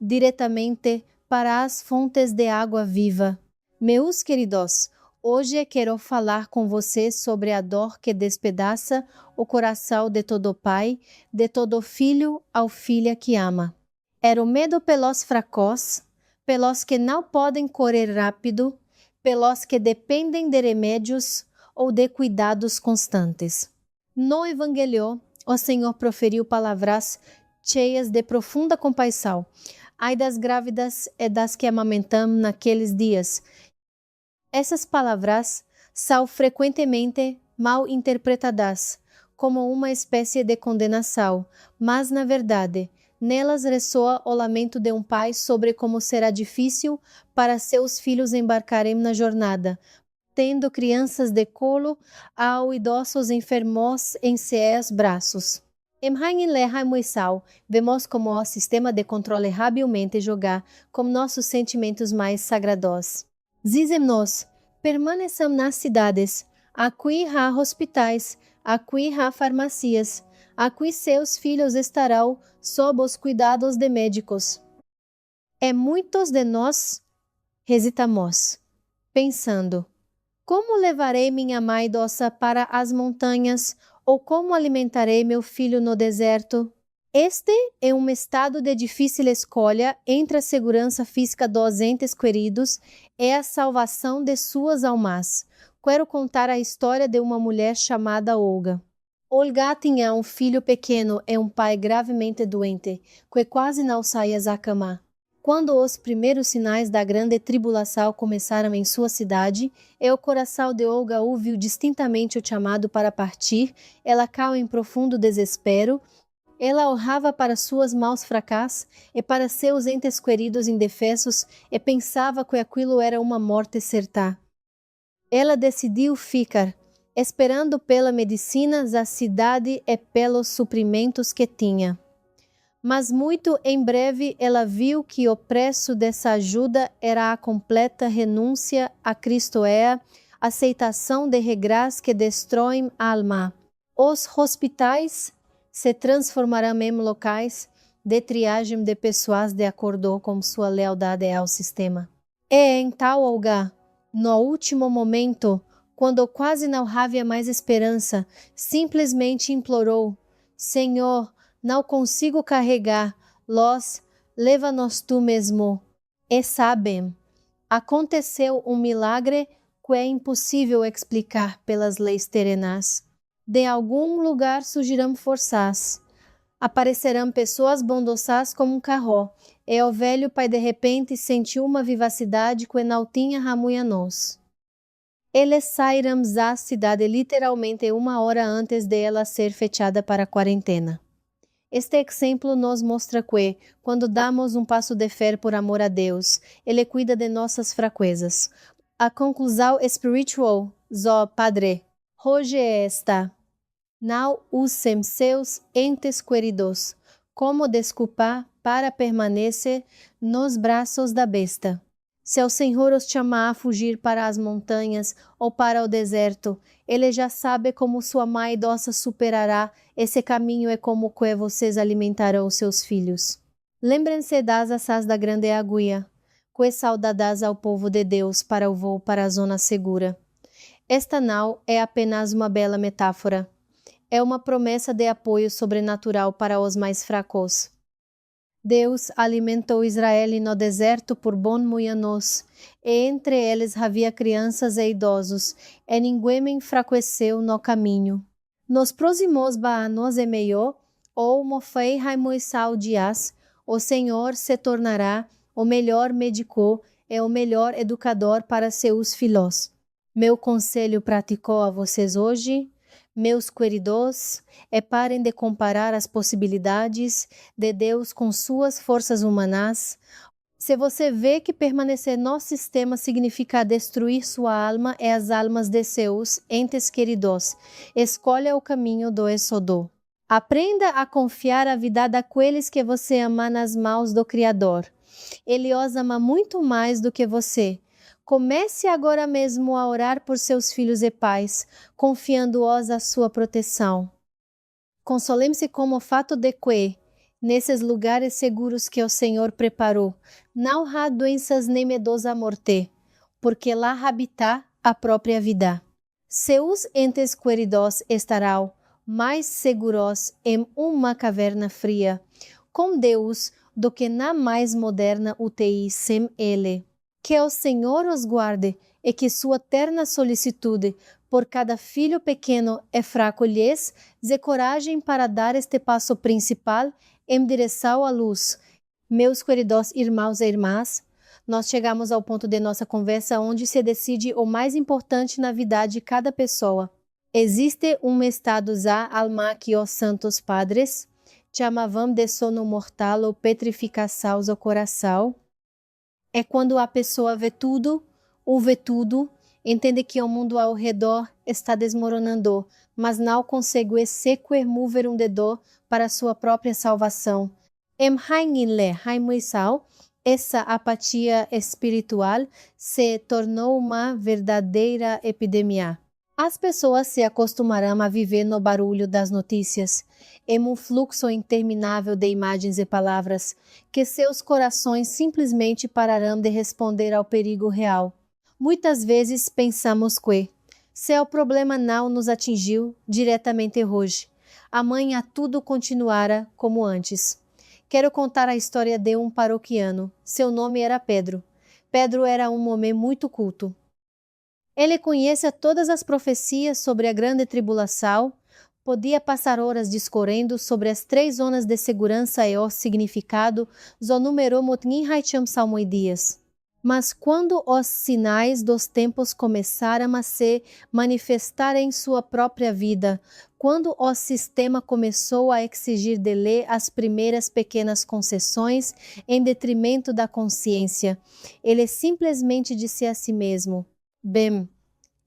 diretamente para as fontes de água viva. Meus queridos, hoje quero falar com vocês sobre a dor que despedaça o coração de todo pai, de todo filho ao filha que ama. Era o medo pelos fracos, pelos que não podem correr rápido, pelos que dependem de remédios ou de cuidados constantes. No Evangelho, o Senhor proferiu palavras cheias de profunda compaixão. Ai das grávidas e das que amamentam naqueles dias. Essas palavras são frequentemente mal interpretadas como uma espécie de condenação, mas, na verdade, nelas ressoa o lamento de um pai sobre como será difícil para seus filhos embarcarem na jornada, tendo crianças de colo ao idosos enfermos em seus braços. Em Rain Leha Moisal, vemos como o sistema de controle habilmente jogar com nossos sentimentos mais sagrados. Dizem-nos, permaneçam nas cidades, aqui há hospitais, aqui há farmácias, aqui seus filhos estarão sob os cuidados de médicos. E muitos de nós hesitamos, pensando, como levarei minha mãe idosa para as montanhas ou como alimentarei meu filho no deserto? Este é um estado de difícil escolha entre a segurança física dos entes queridos e a salvação de suas almas. Quero contar a história de uma mulher chamada Olga. Olga tinha um filho pequeno e um pai gravemente doente, que quase não saía da cama. Quando os primeiros sinais da grande tribulação começaram em sua cidade, e o coração de Olga ouviu distintamente o chamado para partir, ela caiu em profundo desespero. Ela orava para suas mãos fracas e para seus entes queridos indefesos e pensava que aquilo era uma morte certa. Ela decidiu ficar, esperando pela medicina da cidade e pelos suprimentos que tinha. Mas muito em breve ela viu que o preço dessa ajuda era a completa renúncia a Cristo aceitação de regras que destroem a alma. Os hospitais se transformarão em locais de triagem de pessoas de acordo com sua lealdade ao sistema. E em tal lugar, no último momento, quando quase não havia mais esperança, simplesmente implorou: Senhor, não consigo carregar, leva-nos tu mesmo. E sabem, aconteceu um milagre que é impossível explicar pelas leis terrenas. De algum lugar surgirão forças. Aparecerão pessoas bondosas como um carro, e o velho pai de repente sentiu uma vivacidade que não tinha ramuianos. Eles saíram da cidade literalmente 1 hora antes de ela ser fechada para a quarentena. Este exemplo nos mostra que, quando damos um passo de fé por amor a Deus, Ele cuida de nossas fraquezas. A conclusão espiritual do Padre hoje é esta: não usem seus entes queridos como desculpa para permanecer nos braços da besta. Se o Senhor os chamar a fugir para as montanhas ou para o deserto, Ele já sabe como sua mãe idosa superará esse caminho e como que vocês alimentarão seus filhos. Lembrem-se das assaz da grande agulha, que saudadas ao povo de Deus para o voo para a zona segura. Esta não é apenas uma bela metáfora. É uma promessa de apoio sobrenatural para os mais fracos. Deus alimentou Israel no deserto por muitos anos, e entre eles havia crianças e idosos, e ninguém enfraqueceu no caminho. Nos próximos anos e meio, ou mofei Raimuissal Dias, o Senhor se tornará o melhor médico e o melhor educador para seus filhos. Meu conselho praticou a vocês hoje? Meus queridos, parem de comparar as possibilidades de Deus com suas forças humanas. Se você vê que permanecer no sistema significa destruir sua alma e as almas de seus entes queridos, escolha o caminho do êxodo. Aprenda a confiar a vida daqueles que você ama nas mãos do Criador. Ele os ama muito mais do que você. Comece agora mesmo a orar por seus filhos e pais, confiando-os à sua proteção. Consolem-se com o fato de que, nesses lugares seguros que o Senhor preparou, não há doenças nem medos à morte, porque lá habita a própria vida. Seus entes queridos estarão mais seguros em uma caverna fria, com Deus, do que na mais moderna UTI sem Ele. Que o Senhor os guarde e que sua terna solicitude por cada filho pequeno e fraco lhes dê coragem para dar este passo principal em direção à luz. Meus queridos irmãos e irmãs, nós chegamos ao ponto de nossa conversa onde se decide o mais importante na vida de cada pessoa. Existe um estado da alma que os santos padres chamavam de sono mortal ou petrificação do coração. É quando a pessoa vê tudo, ouve tudo, entende que o mundo ao redor está desmoronando, mas não consegue sequer mover um dedo para sua própria salvação. Em Raimuissal, essa apatia espiritual se tornou uma verdadeira epidemia. As pessoas se acostumarão a viver no barulho das notícias, em um fluxo interminável de imagens e palavras, que seus corações simplesmente pararão de responder ao perigo real. Muitas vezes pensamos que, se o problema não nos atingiu diretamente hoje, amanhã tudo continuará como antes. Quero contar a história de um paroquiano. Seu nome era Pedro. Pedro era um homem muito culto. Ele conhecia todas as profecias sobre a grande tribulação, podia passar horas discorrendo sobre as 3 zonas de segurança e o significado do número Motnin Salmoidias. Mas quando os sinais dos tempos começaram a se manifestar em sua própria vida, quando o sistema começou a exigir dele as primeiras pequenas concessões em detrimento da consciência, ele simplesmente disse a si mesmo: bem,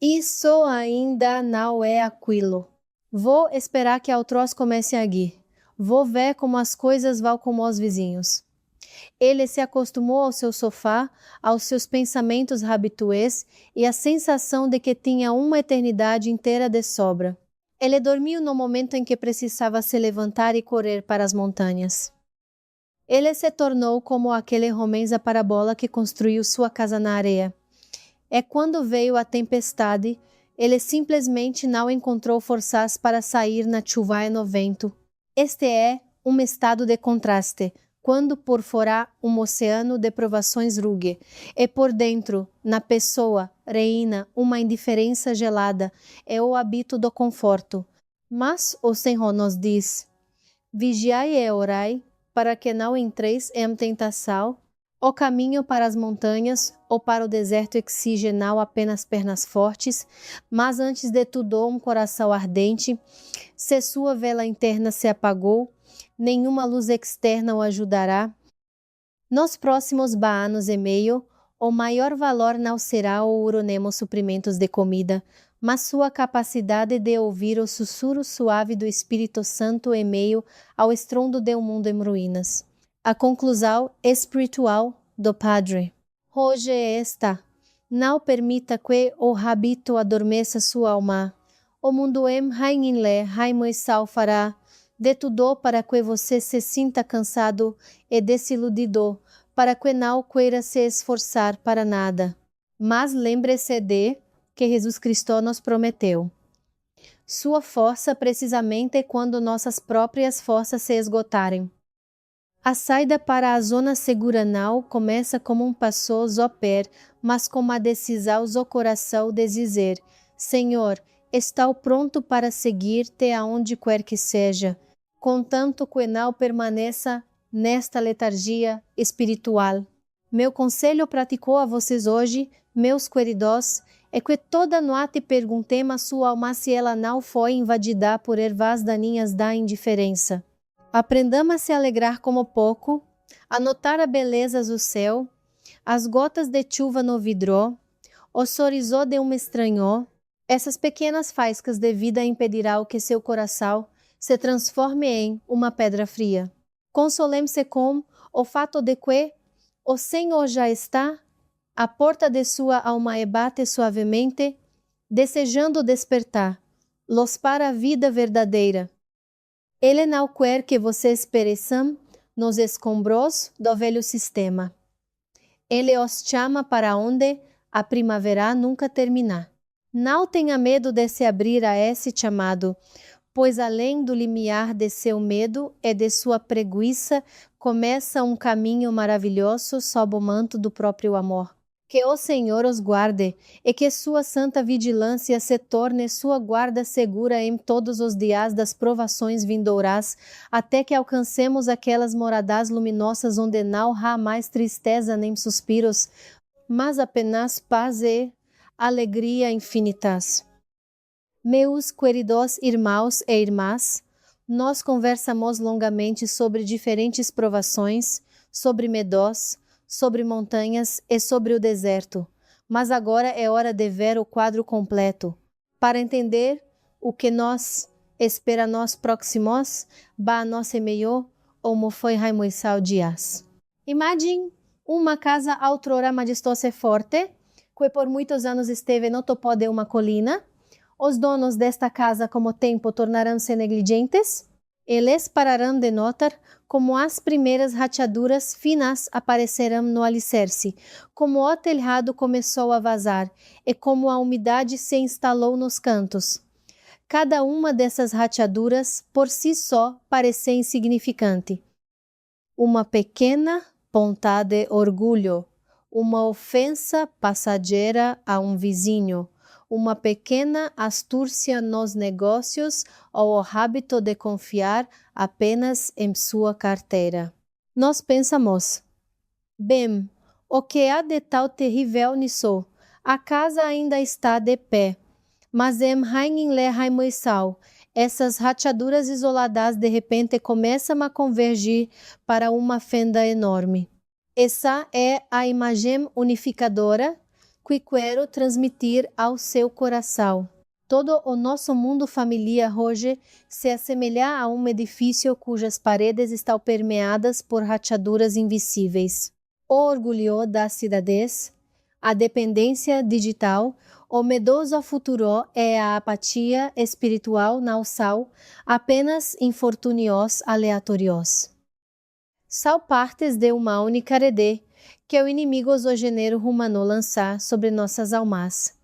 isso ainda não é aquilo. Vou esperar que outros comecem a ir. Vou ver como as coisas vão com os vizinhos. Ele se acostumou ao seu sofá, aos seus pensamentos habituais e à sensação de que tinha uma eternidade inteira de sobra. Ele dormiu no momento em que precisava se levantar e correr para as montanhas. Ele se tornou como aquele homem da parábola que construiu sua casa na areia. E quando veio a tempestade, ele simplesmente não encontrou forças para sair na chuva e no vento. Este é um estado de contraste, quando por fora um oceano de provações ruge, e por dentro, na pessoa, reina uma indiferença gelada e o hábito do conforto. Mas o Senhor nos diz: vigiai e orai, para que não entreis em tentação. O caminho para as montanhas ou para o deserto exige não apenas pernas fortes, mas antes de tudo um coração ardente. Se sua vela interna se apagou, nenhuma luz externa o ajudará. Nos próximos anos e meio, o maior valor não será o uronemo suprimentos de comida, mas sua capacidade de ouvir o sussurro suave do Espírito Santo em meio ao estrondo de um mundo em ruínas. A conclusão espiritual do Padre. Hoje é esta: não permita que o hábito adormeça sua alma. O mundo em Rainle, Raimoisal fará de tudo para que você se sinta cansado e desiludido, para que não queira se esforçar para nada. Mas lembre-se de que Jesus Cristo nos prometeu sua força precisamente quando nossas próprias forças se esgotarem. A saída para a zona segura não começa como um passo ao pé, mas com uma decisão ao coração de dizer: Senhor, estou pronto para seguir-te aonde quer que seja, contanto que não permaneça nesta letargia espiritual. Meu conselho prático a vocês hoje, meus queridos, é que toda noite perguntemos sua alma se ela não foi invadida por ervas daninhas da indiferença. Aprendamos a se alegrar como pouco, a notar a beleza do céu, as gotas de chuva no vidro, o sorriso de um estranho. Essas pequenas faíscas de vida impedirão que seu coração se transforme em uma pedra fria. Consolemos-se com o fato de que o Senhor já está à porta de sua alma e bate suavemente, desejando despertar los para a vida verdadeira. Ele não quer que vocês pereçam nos escombros do velho sistema. Ele os chama para onde a primavera nunca termina. Não tenha medo de se abrir a esse chamado, pois além do limiar de seu medo e de sua preguiça, começa um caminho maravilhoso sob o manto do próprio amor. Que o Senhor os guarde e que sua santa vigilância se torne sua guarda segura em todos os dias das provações vindouras, até que alcancemos aquelas moradas luminosas onde não há mais tristeza nem suspiros, mas apenas paz e alegria infinitas. Meus queridos irmãos e irmãs, nós conversamos longamente sobre diferentes provações, sobre medos, sobre montanhas e sobre o deserto, mas agora é hora de ver o quadro completo. Para entender o que nos espera nós próximos, a nosso meio, como foi Raimoisal Dias. Imagine uma casa outrora majestosa e forte, que por muitos anos esteve no topo de uma colina. Os donos desta casa, com o tempo, tornarão-se negligentes. Eles pararão de notar como as primeiras rachaduras finas aparecerão no alicerce, como o telhado começou a vazar e como a umidade se instalou nos cantos. Cada uma dessas rachaduras, por si só, parece insignificante. Uma pequena ponta de orgulho, uma ofensa passageira a um vizinho, uma pequena astúcia nos negócios ou o hábito de confiar apenas em sua carteira. Nós pensamos: bem, o que há de tal terrível nisso? A casa ainda está de pé, mas em Rainle Raimoisal, essas rachaduras isoladas de repente começam a convergir para uma fenda enorme. Essa é a imagem unificadora que quero transmitir ao seu coração. Todo o nosso mundo familiar hoje se assemelha a um edifício cujas paredes estão permeadas por rachaduras invisíveis. O orgulho da cidadez, a dependência digital, o medoso futuro e a apatia espiritual não são apenas infortúnios aleatórios. São partes de uma única rede que o inimigo do gênero humano lança sobre nossas almas.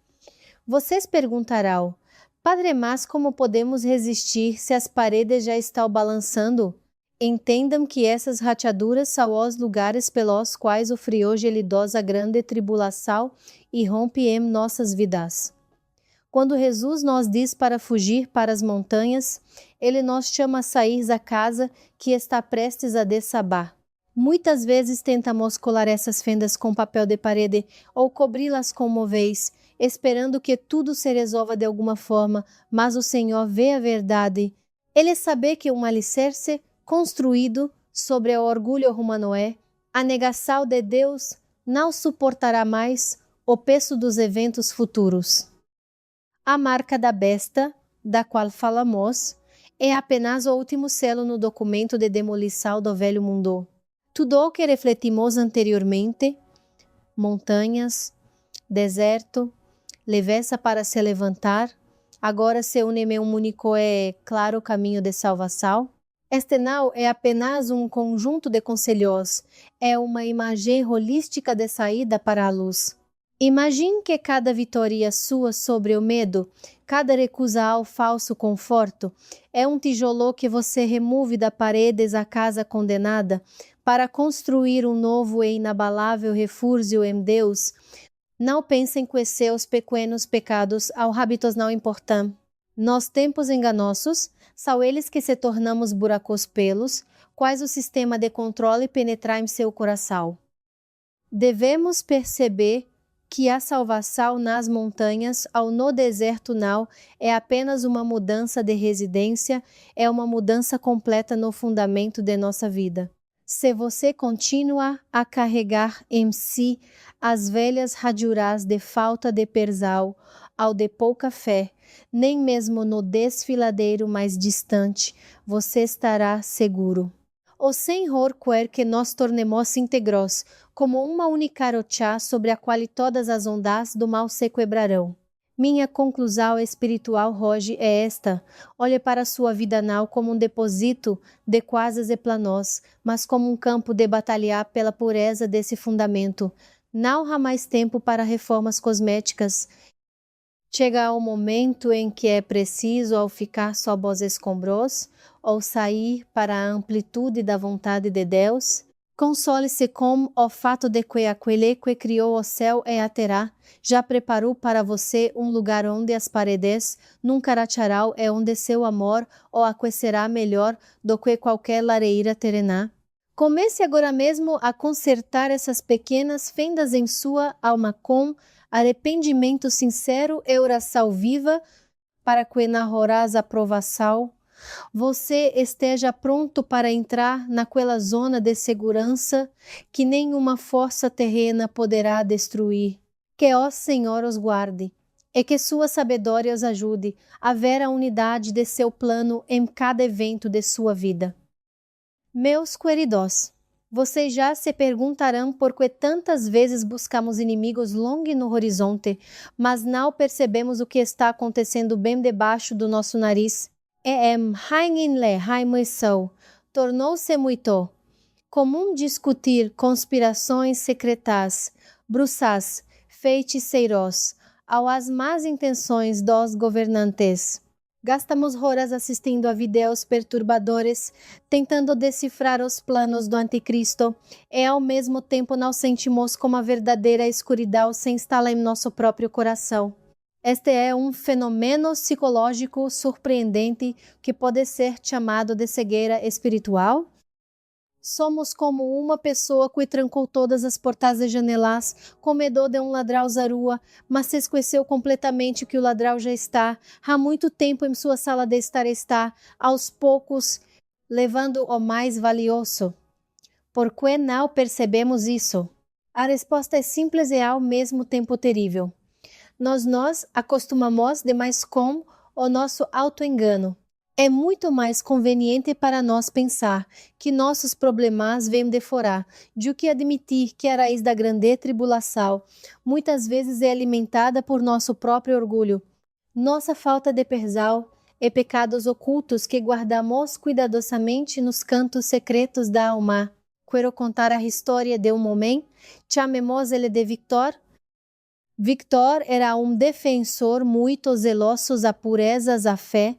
Vocês perguntarão, Padre, mas como podemos resistir se as paredes já estão balançando? Entendam que essas rachaduras são os lugares pelos quais o frio gelidosa grande tribulação irrompe em nossas vidas. Quando Jesus nos diz para fugir para as montanhas, ele nos chama a sair da casa que está prestes a desabar. Muitas vezes tentamos colar essas fendas com papel de parede ou cobri-las com móveis, esperando que tudo se resolva de alguma forma, mas o Senhor vê a verdade. Ele sabe que um alicerce construído sobre o orgulho humano a negação de Deus não suportará mais o peso dos eventos futuros. A marca da besta, da qual falamos, é apenas o último selo no documento de demolição do velho mundo. Tudo o que refletimos anteriormente, montanhas, deserto, leveza para se levantar, agora se une-me um único e claro caminho de salvação. Este não é apenas um conjunto de conselhos, é uma imagem holística de saída para a luz. Imagine que cada vitória sua sobre o medo, cada recusa ao falso conforto, é um tijolo que você remove da parede da casa condenada para construir um novo e inabalável refúgio em Deus. Não pensem que seus pequenos pecados ou hábitos não importam. Nos tempos enganosos, são eles que se tornamos buracos pelos, quais o sistema de controle penetrar em seu coração. Devemos perceber que a salvação nas montanhas ou no deserto não é apenas uma mudança de residência, é uma mudança completa no fundamento de nossa vida. Se você continua a carregar em si as velhas rajuras de falta de perdão ou de pouca fé, nem mesmo no desfiladeiro mais distante, você estará seguro. O Senhor quer que nos tornemos íntegros, como uma única rocha sobre a qual todas as ondas do mal se quebrarão. Minha conclusão espiritual hoje é esta: olhe para sua vida não como um depósito de coisas e planos, mas como um campo de batalhar pela pureza desse fundamento. Não há mais tempo para reformas cosméticas. Chega o momento em que é preciso, ao ficar sob os escombros, ou sair para a amplitude da vontade de Deus. Console-se com o fato de que aquele que criou o céu e a terra já preparou para você um lugar onde as paredes nunca racharão e onde seu amor o aquecerá melhor do que qualquer lareira terrena. Comece agora mesmo a consertar essas pequenas fendas em sua alma com arrependimento sincero e oração viva para que na horrorosa aprovação você esteja pronto para entrar naquela zona de segurança que nenhuma força terrena poderá destruir. Que o Senhor os guarde e que sua sabedoria os ajude a ver a unidade de seu plano em cada evento de sua vida. Meus queridos, vocês já se perguntarão por que tantas vezes buscamos inimigos longe no horizonte, mas não percebemos o que está acontecendo bem debaixo do nosso nariz. Tornou-se muito comum discutir conspirações secretas, bruxas, feiticeiros, ou as más intenções dos governantes. Gastamos horas assistindo a vídeos perturbadores, tentando decifrar os planos do anticristo, e ao mesmo tempo não sentimos como a verdadeira escuridão se instala em nosso próprio coração. Este é um fenômeno psicológico surpreendente que pode ser chamado de cegueira espiritual. Somos como uma pessoa que trancou todas as portas e janelas, com medo de um ladrão à rua, mas se esqueceu completamente que o ladrão já está há muito tempo em sua sala de estar, aos poucos, levando o mais valioso. Por que não percebemos isso? A resposta é simples e ao mesmo tempo terrível. Nós acostumamos demais com o nosso autoengano. É muito mais conveniente para nós pensar que nossos problemas vêm de fora, do que admitir que a raiz da grande tribulação muitas vezes é alimentada por nosso próprio orgulho, nossa falta de perdão e pecados ocultos que guardamos cuidadosamente nos cantos secretos da alma. Quero contar a história de um homem, chamemos ele de Victor. Victor era um defensor muito zeloso da pureza da fé.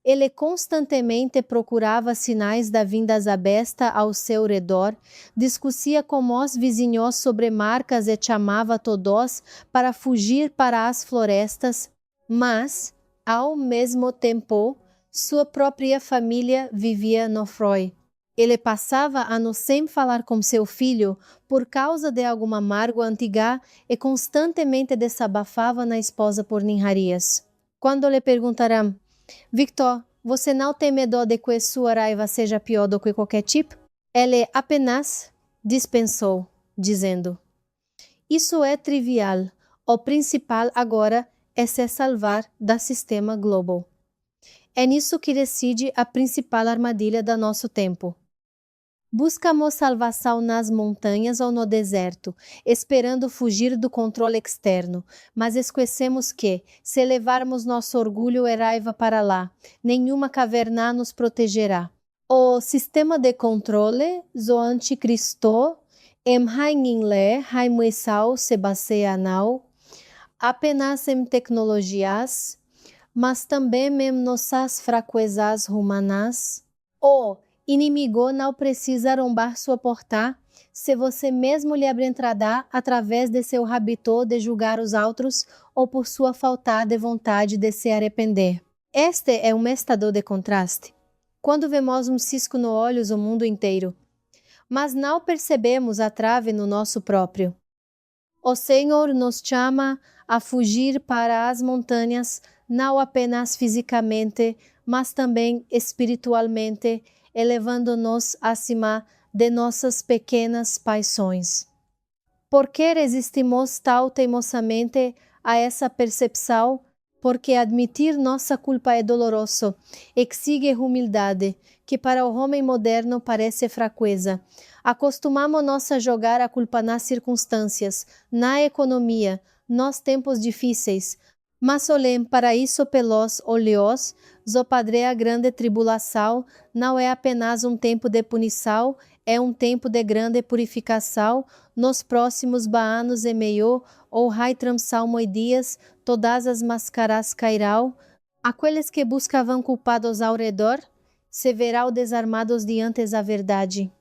Ele constantemente procurava sinais da vinda da besta ao seu redor, discutia com os vizinhos sobre marcas e chamava todos para fugir para as florestas, mas, ao mesmo tempo, sua própria família vivia no frio. Ele passava anos sem falar com seu filho por causa de alguma mágoa antiga e constantemente desabafava na esposa por ninharias. Quando lhe perguntaram: Victor, você não tem medo de que sua raiva seja pior do que qualquer tipo? Ele apenas dispensou, dizendo: isso é trivial. O principal agora é se salvar do sistema global. É nisso que reside a principal armadilha do nosso tempo. Buscamos salvação nas montanhas ou no deserto, esperando fugir do controle externo, mas esquecemos que, se levarmos nosso orgulho e raiva para lá, nenhuma caverna nos protegerá. O sistema de controle, o anticristo, em Hainle, Haimuisau se baseia não apenas em tecnologias, mas também em nossas fraquezas humanas. O inimigo não precisa arrombar sua porta se você mesmo lhe abre entrada através de seu hábito de julgar os outros ou por sua falta de vontade de se arrepender. Este é um estado de contraste. Quando vemos um cisco no olho o mundo inteiro, mas não percebemos a trave no nosso próprio. O Senhor nos chama a fugir para as montanhas, não apenas fisicamente, mas também espiritualmente, elevando-nos acima de nossas pequenas paixões. Por que resistimos tão teimosamente a essa percepção? Porque admitir nossa culpa é doloroso, exige humildade, que para o homem moderno parece fraqueza. Acostumamos-nos a jogar a culpa nas circunstâncias, na economia, nos tempos difíceis, mas olhem para isso pelos olhos, o padre a grande tribulação não é apenas um tempo de punição, é um tempo de grande purificação. Nos próximos anos e meio, ou rai tramsal dias, todas as máscaras cairão. Aqueles que buscavam culpados ao redor, se verão desarmados diante da verdade.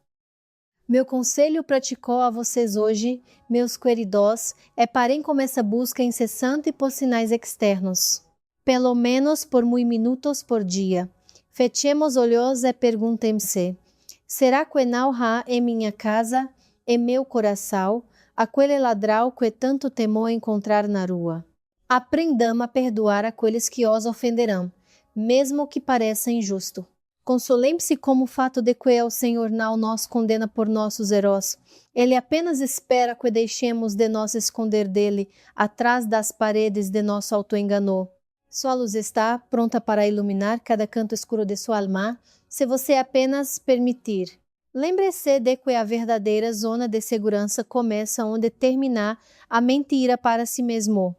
Meu conselho praticou a vocês hoje, meus queridos, é parem com essa busca incessante por sinais externos, pelo menos por muitos minutos por dia. Fechemos olhos e perguntem-se: será que não há em minha casa, em meu coração, aquele ladrão que tanto temou encontrar na rua? Aprendamos a perdoar aqueles que os ofenderão, mesmo que pareça injusto. Consolem-se como o fato de que o Senhor não nos condena por nossos erros. Ele apenas espera que deixemos de nos esconder dele atrás das paredes de nosso autoengano. Sua luz está pronta para iluminar cada canto escuro de sua alma, se você apenas permitir. Lembre-se de que a verdadeira zona de segurança começa onde termina a mentira para si mesmo.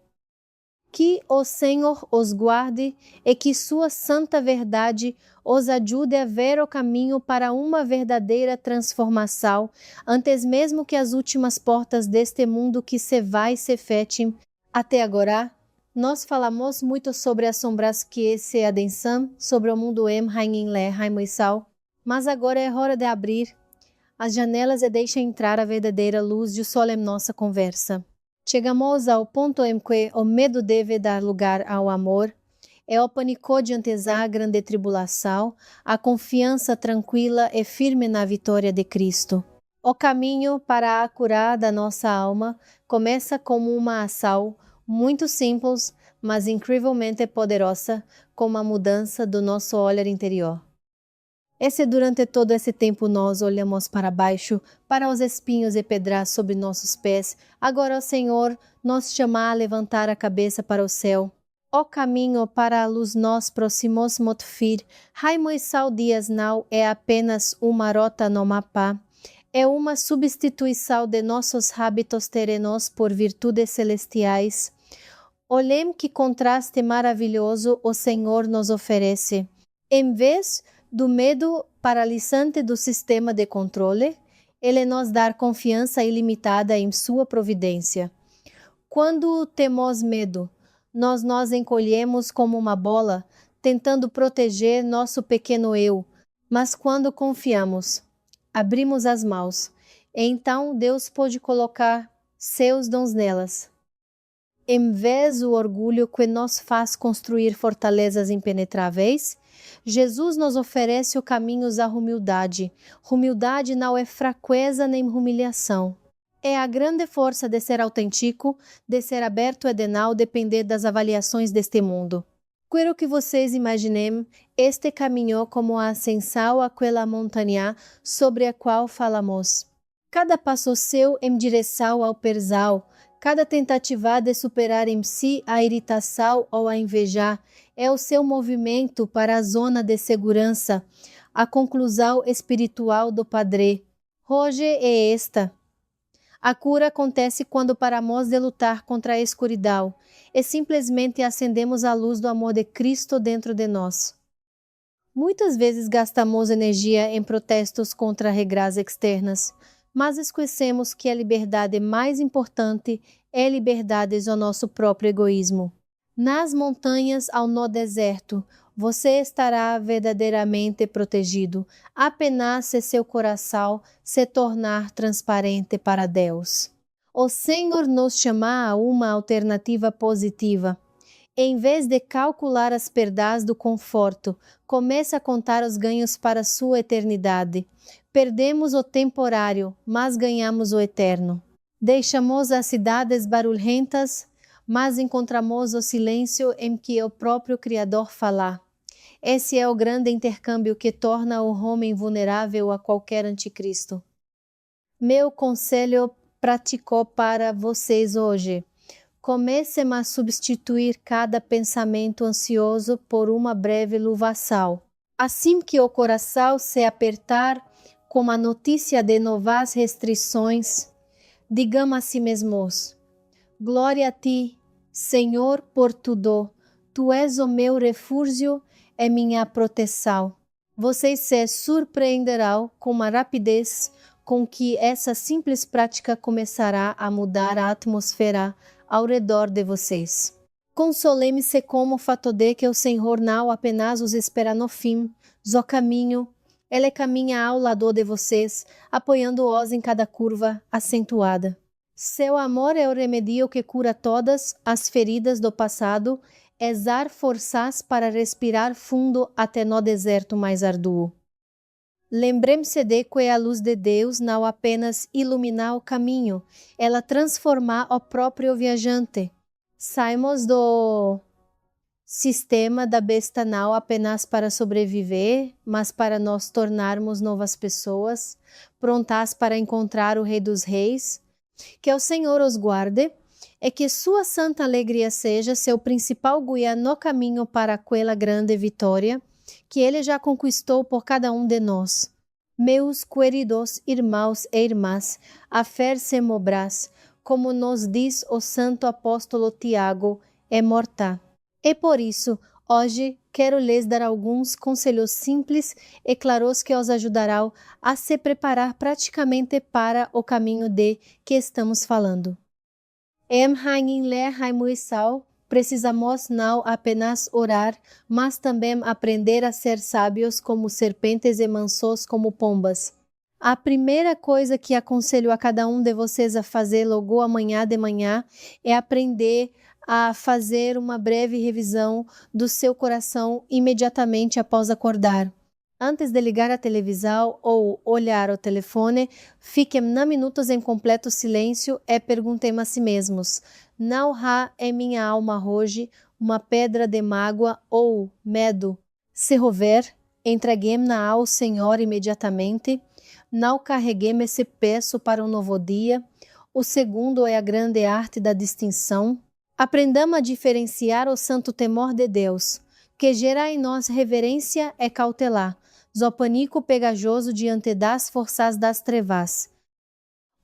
Que o Senhor os guarde e que sua santa verdade os ajude a ver o caminho para uma verdadeira transformação, antes mesmo que as últimas portas deste mundo que se vai se fechem. Até agora, nós falamos muito sobre as sombras que se adensam sobre o mundo Hainle, Haimuisau, mas agora é hora de abrir as janelas e deixar entrar a verdadeira luz de sol em nossa conversa. Chegamos ao ponto em que o medo deve dar lugar ao amor, é o pânico diante da grande tribulação, a confiança tranquila e firme na vitória de Cristo. O caminho para a cura da nossa alma começa como uma ação muito simples, mas incrivelmente poderosa, com a mudança do nosso olhar interior. Se durante todo esse tempo nós olhamos para baixo, para os espinhos e pedras sobre nossos pés, agora o Senhor nos chama a levantar a cabeça para o céu. O caminho para a luz nós próximos motfir, Raimuissal Dias não é apenas uma rota no mapa, é uma substituição de nossos hábitos terrenos por virtudes celestiais. Olhem que contraste maravilhoso o Senhor nos oferece. Em vez do medo paralisante do sistema de controle, Ele nos dá confiança ilimitada em sua providência. Quando temos medo, nós nos encolhemos como uma bola, tentando proteger nosso pequeno eu, mas quando confiamos, abrimos as mãos, e então Deus pode colocar seus dons nelas. Em vez do orgulho que nos faz construir fortalezas impenetráveis, Jesus nos oferece o caminho da humildade. Humildade não é fraqueza nem humilhação. É a grande força de ser autêntico, de ser aberto e de não depender das avaliações deste mundo. Quero que vocês imaginem este caminho como a ascensão àquela montanha sobre a qual falamos. Cada passo seu em direção ao persal, cada tentativa de superar em si a irritação ou a inveja, é o seu movimento para a zona de segurança, a conclusão espiritual do Padre. Hoje é esta. A cura acontece quando paramos de lutar contra a escuridão e simplesmente acendemos a luz do amor de Cristo dentro de nós. Muitas vezes gastamos energia em protestos contra regras externas, mas esquecemos que a liberdade mais importante é a liberdade do nosso próprio egoísmo. Nas montanhas ou no deserto, você estará verdadeiramente protegido, apenas se seu coração se tornar transparente para Deus. O Senhor nos chama a uma alternativa positiva. Em vez de calcular as perdas do conforto, comece a contar os ganhos para sua eternidade. Perdemos o temporário, mas ganhamos o eterno. Deixamos as cidades barulhentas, mas encontramos o silêncio em que o próprio Criador fala. Esse é o grande intercâmbio que torna o homem vulnerável a qualquer anticristo. Meu conselho prático para vocês hoje. Comecem a substituir cada pensamento ansioso por uma breve louvação. Assim que o coração se apertar com a notícia de novas restrições, digamos a si mesmos: glória a ti, Senhor, por tudo. Tu és o meu refúgio e minha proteção. Vocês se surpreenderão com a rapidez com que essa simples prática começará a mudar a atmosfera ao redor de vocês. Consolem-se com o fato de que o Senhor não apenas os espera no fim, do caminho, Ele caminha ao lado de vocês, apoiando-os em cada curva acentuada. Seu amor é o remédio que cura todas as feridas do passado e dar forças para respirar fundo até no deserto mais árduo. Lembrem-se de que a luz de Deus não apenas ilumina o caminho, ela transforma o próprio viajante. Saímos do sistema da besta não apenas para sobreviver, mas para nos tornarmos novas pessoas, prontas para encontrar o Rei dos Reis. Que o Senhor os guarde e que sua santa alegria seja seu principal guia no caminho para aquela grande vitória que Ele já conquistou por cada um de nós. Meus queridos irmãos e irmãs, a fé se mobraz, como nos diz o santo apóstolo Tiago, é morta. E por isso, hoje, quero lhes dar alguns conselhos simples e claros que os ajudarão a se preparar praticamente para o caminho de que estamos falando. Em Raimuissal, precisamos não apenas orar, mas também aprender a ser sábios como serpentes e mansos como pombas. A primeira coisa que aconselho a cada um de vocês a fazer logo amanhã de manhã é aprender a fazer uma breve revisão do seu coração imediatamente após acordar. Antes de ligar a televisão ou olhar o telefone, fiquem minutos em completo silêncio e perguntem a si mesmos: não há em minha alma hoje uma pedra de mágoa ou medo? Se houver, Entreguem-na ao Senhor imediatamente. Não carreguemos esse peso para um novo dia. O segundo é a grande arte da distinção. Aprendamos a diferenciar o santo temor de Deus, que gera em nós reverência e cautelar, o pânico pegajoso diante das forças das trevas.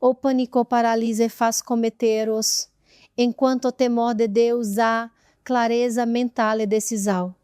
O pânico paralisa e faz cometer os, enquanto o temor de Deus há clareza mental e decisão.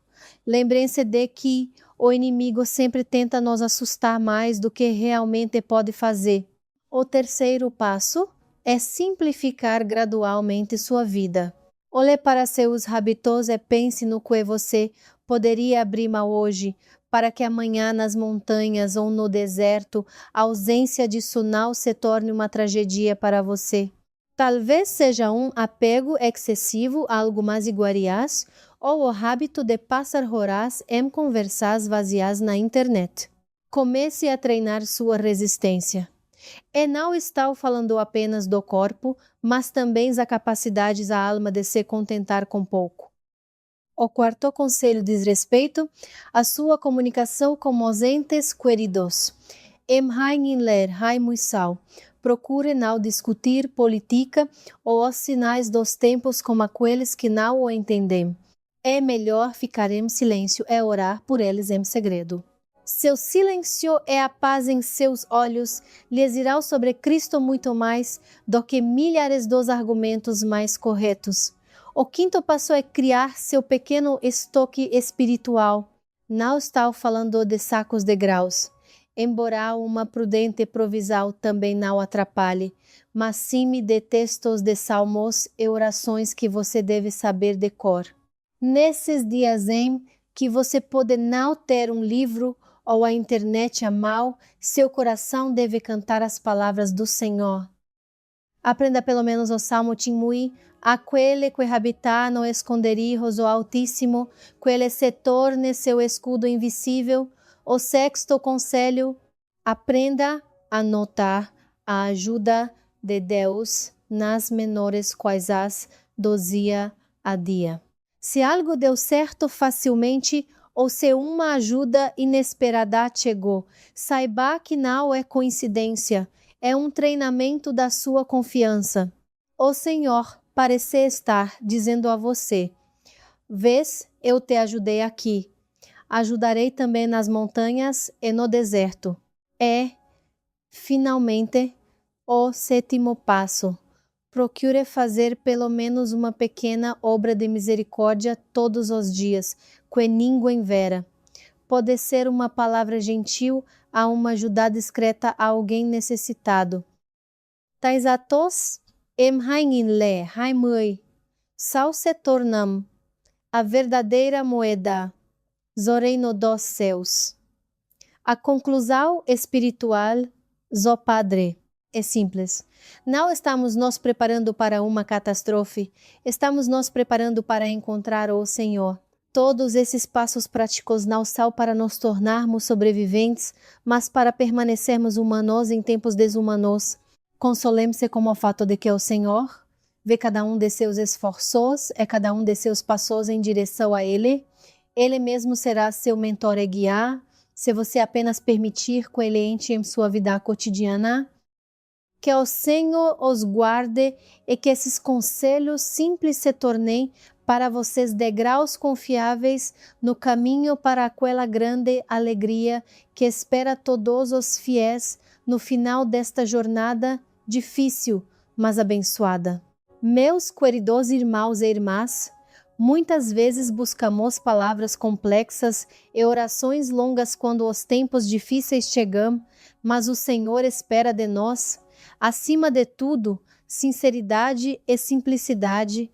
Lembrem-se de que o inimigo sempre tenta nos assustar mais do que realmente pode fazer. O terceiro passo é simplificar gradualmente sua vida. Olhe para seus hábitos e pense no que você poderia abrir mão hoje, para que amanhã nas montanhas ou no deserto a ausência de sunal se torne uma tragédia para você. Talvez seja um apego excessivo a algumas iguarias ou o hábito de passar horas em conversas vazias na internet. Comece a treinar sua resistência. E não estou falando apenas do corpo, mas também da capacidade da alma de se contentar com pouco. O quarto conselho diz respeito à sua comunicação com os entes queridos. Em ler, muisal. Procure não discutir política ou os sinais dos tempos com aqueles que não o entendem. É melhor ficar em silêncio e orar por eles em segredo. Seu silêncio e a paz em seus olhos lhes irá sobre Cristo muito mais do que milhares dos argumentos mais corretos. O quinto passo é criar seu pequeno estoque espiritual. Não estou falando de sacos de graus, embora uma prudente provisão também não atrapalhe, mas sim de textos de salmos e orações que você deve saber de cor. Nesses dias em que você pode não ter um livro ou a internet à mão, seu coração deve cantar as palavras do Senhor. Aprenda pelo menos o Salmo Timui, aquele que habita no esconderijos do Altíssimo, que ele se torne seu escudo invisível. O sexto conselho, aprenda a notar a ajuda de Deus nas menores coisas do dia a dia. Se algo deu certo facilmente ou se uma ajuda inesperada chegou, saiba que não é coincidência, é um treinamento da sua confiança. O Senhor parece estar dizendo a você: vês, eu te ajudei aqui. Ajudarei também nas montanhas e no deserto. É, finalmente, o sétimo passo. Procure fazer pelo menos uma pequena obra de misericórdia todos os dias, que ninguém verá. Pode ser uma palavra gentil a uma ajuda discreta a alguém necessitado. Tais atos le, sal se tornam a verdadeira moeda do reino dos céus. A conclusão espiritual do Padre é simples. Não estamos nos preparando para uma catástrofe, estamos nos preparando para encontrar o Senhor. Todos esses passos práticos não são para nos tornarmos sobreviventes, mas para permanecermos humanos em tempos desumanos. Consolemos-se com o fato de que o Senhor vê cada um de seus esforços e cada um de seus passos em direção a Ele. Ele mesmo será seu mentor e guiar, se você apenas permitir que Ele entre em sua vida cotidiana. Que o Senhor os guarde e que esses conselhos simples se tornem para vocês degraus confiáveis no caminho para aquela grande alegria que espera todos os fiéis no final desta jornada difícil, mas abençoada. Meus queridos irmãos e irmãs, muitas vezes buscamos palavras complexas e orações longas quando os tempos difíceis chegam, mas o Senhor espera de nós, acima de tudo, sinceridade e simplicidade.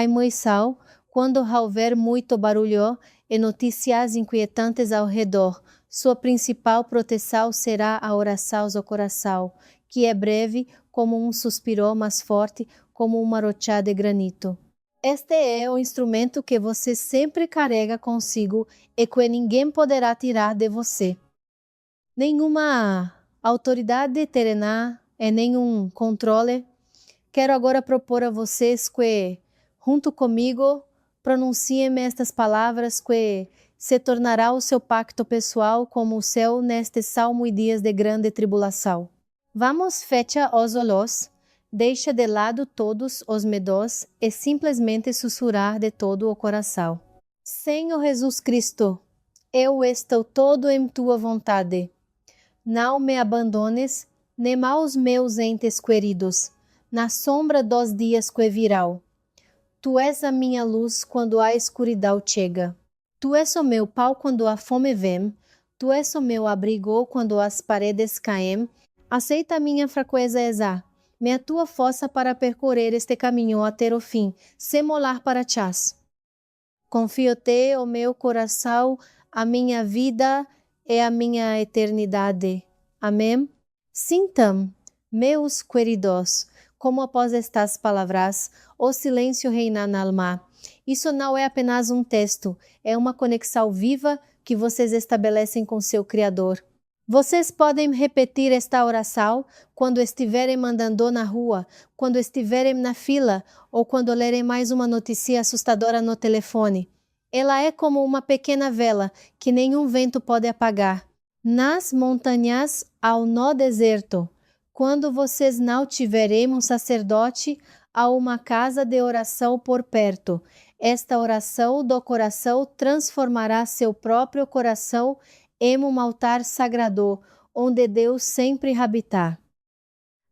Moisal, quando houver muito barulho e notícias inquietantes ao redor, sua principal proteção será a oração do coração, que é breve como um suspiro, mas forte como uma rocha de granito. Este é o instrumento que você sempre carrega consigo e que ninguém poderá tirar de você. Nenhuma autoridade terrena e nenhum controle. Quero agora propor a vocês que, junto comigo, pronunciem estas palavras que se tornará o seu pacto pessoal como o céu neste salmo e dias de grande tribulação. Vamos, fecha os olhos, deixa de lado todos os medos e simplesmente sussurrar de todo o coração. Senhor Jesus Cristo, eu estou todo em tua vontade. Não me abandones, nem aos meus entes queridos, na sombra dos dias que virão. Tu és a minha luz quando a escuridão chega. Tu és o meu pão quando a fome vem. Tu és o meu abrigo quando as paredes caem. Aceita a minha fraqueza esa, minha tua força para percorrer este caminho até o fim, sem molar para trás. Confio-te o meu coração, a minha vida e a minha eternidade. Amém? Sintam, meus queridos, como após estas palavras, o silêncio reina na alma. Isso não é apenas um texto, é uma conexão viva que vocês estabelecem com seu Criador. Vocês podem repetir esta oração quando estiverem andando na rua, quando estiverem na fila ou quando lerem mais uma notícia assustadora no telefone. Ela é como uma pequena vela que nenhum vento pode apagar. Nas montanhas, no deserto, quando vocês não tiverem um sacerdote ou uma casa de oração por perto, esta oração do coração transformará seu próprio coração em um altar sagrado, onde Deus sempre habitar.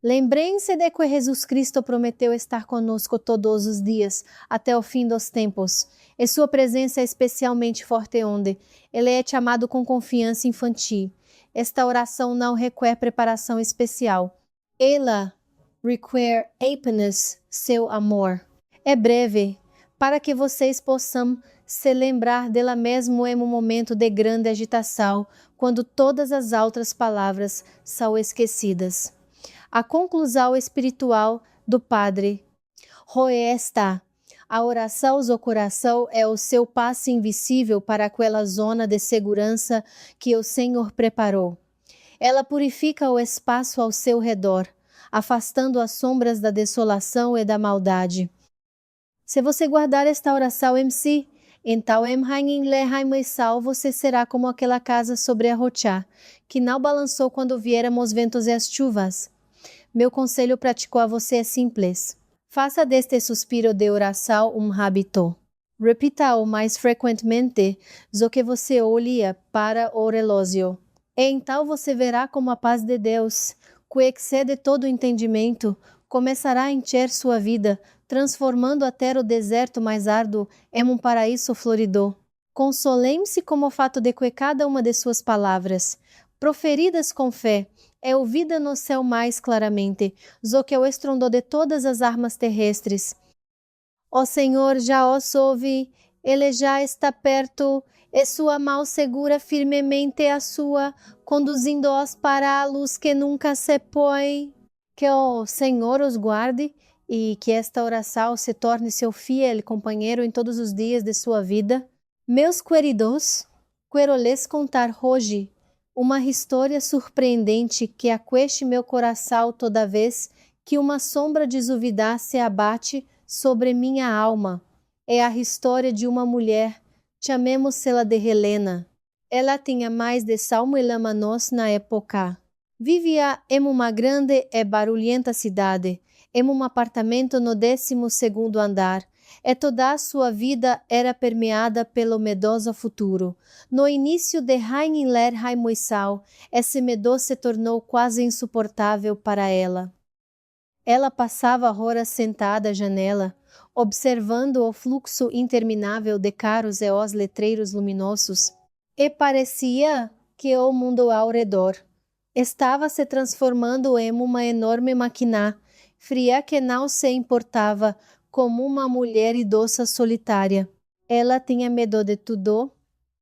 Lembrem-se de que Jesus Cristo prometeu estar conosco todos os dias, até o fim dos tempos, e sua presença é especialmente forte onde ele é chamado com confiança infantil. Esta oração não requer preparação especial. Ela requer apenas seu amor. É breve, para que vocês possam se lembrar dela mesmo em um momento de grande agitação, quando todas as outras palavras são esquecidas. A conclusão espiritual do Padre Roé está. A oração do coração é o seu passe invisível para aquela zona de segurança que o Senhor preparou. Ela purifica o espaço ao seu redor, afastando as sombras da desolação e da maldade. Se você guardar esta oração em si, então em Haimlehaimweissal você será como aquela casa sobre a rocha, que não balançou quando vieram os ventos e as chuvas. Meu conselho prático a você é simples. Faça deste suspiro de oração um hábito. Repita-o mais frequentemente do que você olha para o relógio. E então você verá como a paz de Deus, que excede todo entendimento, começará a encher sua vida, transformando até o deserto mais árduo em um paraíso florido. Consolem-se com o fato de que cada uma de suas palavras, proferidas com fé, é ouvida no céu mais claramente, do que o estrondo de todas as armas terrestres. O Senhor já os ouve, Ele já está perto, e sua mão segura firmemente a sua, conduzindo-os para a luz que nunca se põe. Que o Senhor os guarde e que esta oração se torne seu fiel companheiro em todos os dias de sua vida. Meus queridos, quero lhes contar hoje uma história surpreendente que aquece meu coração toda vez que uma sombra de dúvida se abate sobre minha alma. É a história de uma mulher, chamemos-la de Helena. Ela tinha mais de 100.000 anos na época. Vivia em uma grande e barulhenta cidade, em um apartamento no 12º andar, e toda a sua vida era permeada pelo medoso futuro. No início de Haimlehaimweissal, esse medo se tornou quase insuportável para ela. Ela passava horas sentada à janela, observando o fluxo interminável de carros e os letreiros luminosos, e parecia que o mundo ao redor estava se transformando em uma enorme máquina, fria que não se importava, como uma mulher idosa solitária. Ela tinha medo de tudo,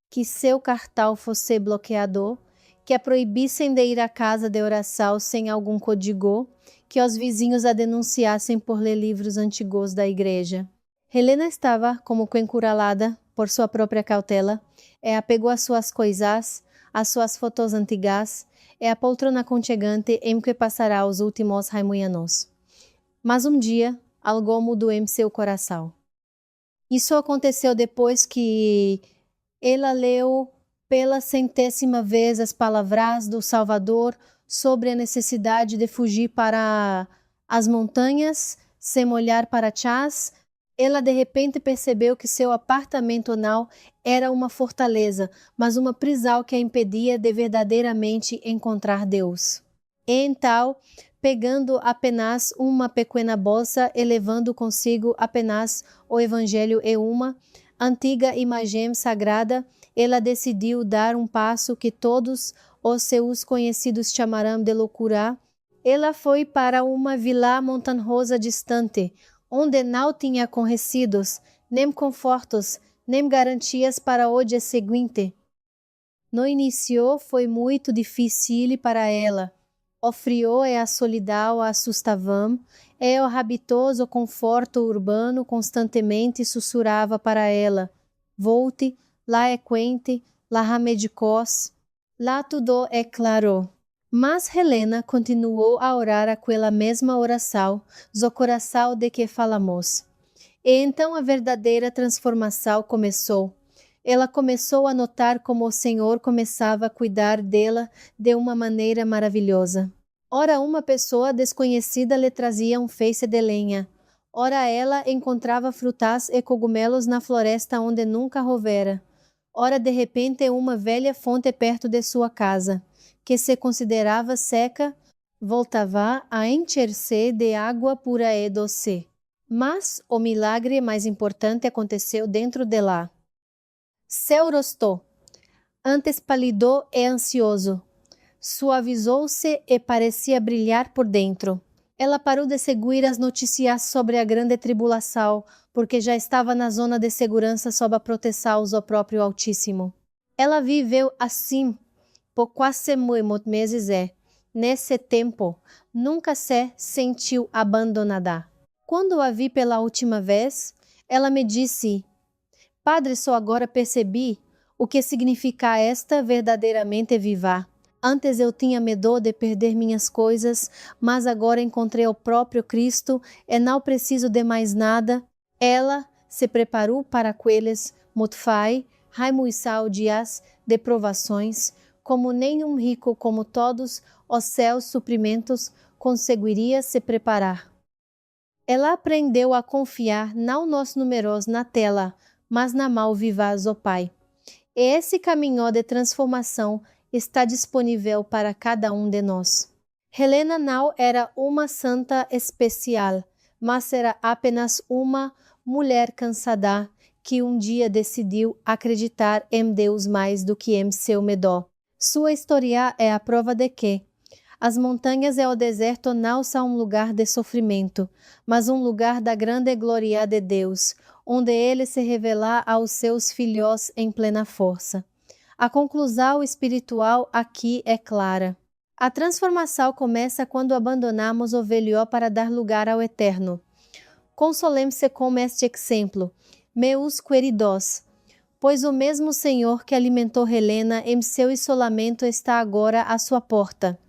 que seu cartão fosse bloqueado, que a proibissem de ir à casa de oração sem algum código, que os vizinhos a denunciassem por ler livros antigos da igreja. Helena estava como que encurralada por sua própria cautela, e apegou as suas coisas, as suas fotos antigas, e a poltrona aconchegante em que passará os últimos raimuianos. Mas um dia, algo mudou em seu coração. Isso aconteceu depois que Ela leu pela 100ª vez as palavras do Salvador sobre a necessidade de fugir para as montanhas, sem olhar para trás. Ela de repente percebeu que seu apartamento não era uma fortaleza, mas uma prisão que a impedia de verdadeiramente encontrar Deus. Então, pegando apenas uma pequena bolsa e levando consigo apenas o Evangelho e uma antiga imagem sagrada, ela decidiu dar um passo que todos os seus conhecidos chamarão de loucura. Ela foi para uma vila montanhosa distante, onde não tinha conhecidos, nem confortos, nem garantias para o dia seguinte. No início foi muito difícil para ela. O frio e a solidão a assustavam, e o habitoso conforto urbano constantemente sussurrava para ela: volte, lá é quente, lá há médicos, lá tudo é claro. Mas Helena continuou a orar aquela mesma oração, do coração de que falamos. E então a verdadeira transformação começou. Ela começou a notar como o Senhor começava a cuidar dela de uma maneira maravilhosa. Ora, uma pessoa desconhecida lhe trazia um feixe de lenha. Ora, ela encontrava frutas e cogumelos na floresta onde nunca houvera. Ora, de repente, uma velha fonte perto de sua casa, que se considerava seca, voltava a encher-se de água pura e doce. Mas o milagre mais importante aconteceu dentro de lá. Seu rosto, antes pálido e ansioso, suavizou-se e parecia brilhar por dentro. Ela parou de seguir as notícias sobre a grande tribulação, porque já estava na zona de segurança sob a proteção do próprio Altíssimo. Ela viveu assim por quase muitos meses e, nesse tempo, nunca se sentiu abandonada. Quando a vi pela última vez, ela me disse: Padre, só agora percebi o que significa esta verdadeiramente viva. Antes eu tinha medo de perder minhas coisas, mas agora encontrei o próprio Cristo e não preciso de mais nada. Ela se preparou para aqueles mutfai, raimuissau dias de provações, como nenhum rico, como todos os seus suprimentos, conseguiria se preparar. Ela aprendeu a confiar não nos números na tela, mas na mão viva do Pai. E esse caminho de transformação está disponível para cada um de nós. Helena não era uma santa especial, mas era apenas uma mulher cansada que um dia decidiu acreditar em Deus mais do que em seu medo. Sua história é a prova de que as montanhas e o deserto não são um lugar de sofrimento, mas um lugar da grande glória de Deus, onde Ele se revela aos seus filhos em plena força. A conclusão espiritual aqui é clara. A transformação começa quando abandonamos o velho para dar lugar ao eterno. Consolemos-se com este exemplo, meus queridos, pois o mesmo Senhor que alimentou Helena em seu isolamento está agora à sua porta.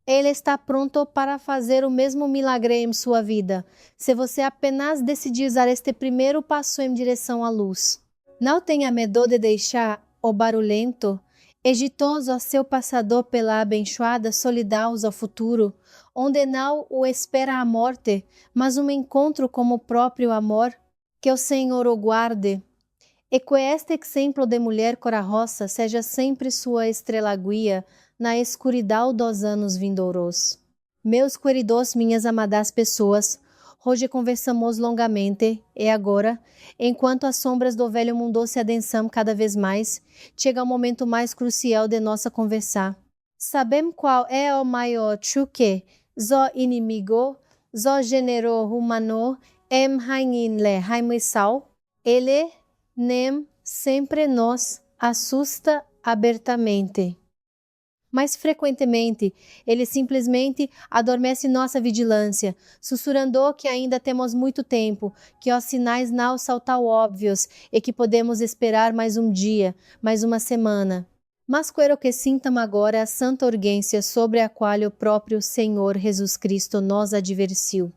Ele está pronto para fazer o mesmo milagre em sua vida, se você apenas decidir usar este primeiro passo em direção à luz. Não tenha medo de deixar o barulhento, egitoso seu passador pela abençoada solidão ao futuro, onde não o espera a morte, mas um encontro com o próprio amor. Que o Senhor o guarde. E que este exemplo de mulher corajosa seja sempre sua estrela guia na escuridão dos anos vindouros. Meus queridos, minhas amadas pessoas, hoje conversamos longamente e agora, enquanto as sombras do velho mundo se adensam cada vez mais, chega o momento mais crucial de nossa conversa. Sabemos qual é o maior choque, o inimigo, o gênero humano, em le haimissal. Ele nem sempre nos assusta abertamente. Mas frequentemente, ele simplesmente adormece nossa vigilância, sussurrando que ainda temos muito tempo, que os sinais não são tão óbvios e que podemos esperar mais um dia, mais uma semana. Mas quero que sintam agora a santa urgência sobre a qual o próprio Senhor Jesus Cristo nos advertiu.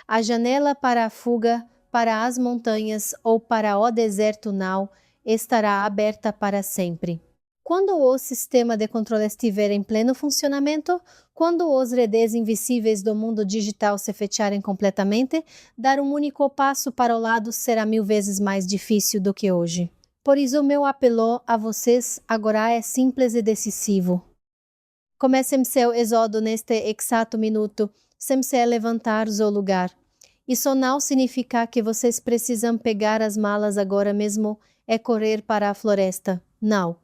A janela para a fuga, para as montanhas ou para o deserto não estará aberta para sempre. Quando o sistema de controle estiver em pleno funcionamento, quando os redes invisíveis do mundo digital se fecharem completamente, dar um único passo para o lado será 1000 vezes mais difícil do que hoje. Por isso, o meu apelo a vocês agora é simples e decisivo. Comecem seu exodo neste exato minuto, sem se levantar do lugar. Isso não significa que vocês precisam pegar as malas agora mesmo e correr para a floresta. Não.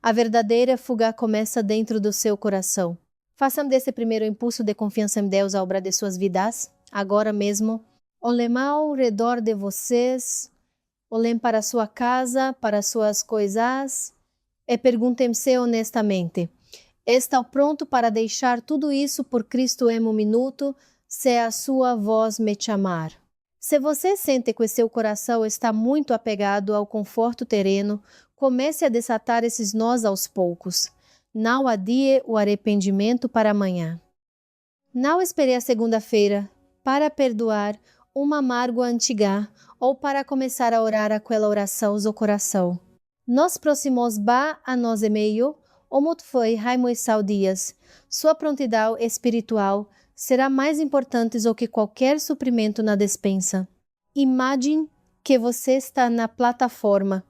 A verdadeira fuga começa dentro do seu coração. Façam desse primeiro impulso de confiança em Deus a obra de suas vidas, agora mesmo. Olhem ao redor de vocês, olhem para sua casa, para suas coisas e perguntem-se honestamente: estou pronto para deixar tudo isso por Cristo em um minuto, se a sua voz me chamar? Se você sente que seu coração está muito apegado ao conforto terreno, comece a desatar esses nós aos poucos. Não adie o arrependimento para amanhã. Não espere a segunda-feira para perdoar uma mágoa antiga ou para começar a orar aquela oração do coração. Nos próximos a nós e meio, como foi Raimo Sal Dias, sua prontidão espiritual será mais importante do que qualquer suprimento na despensa. Imagine que você está na plataforma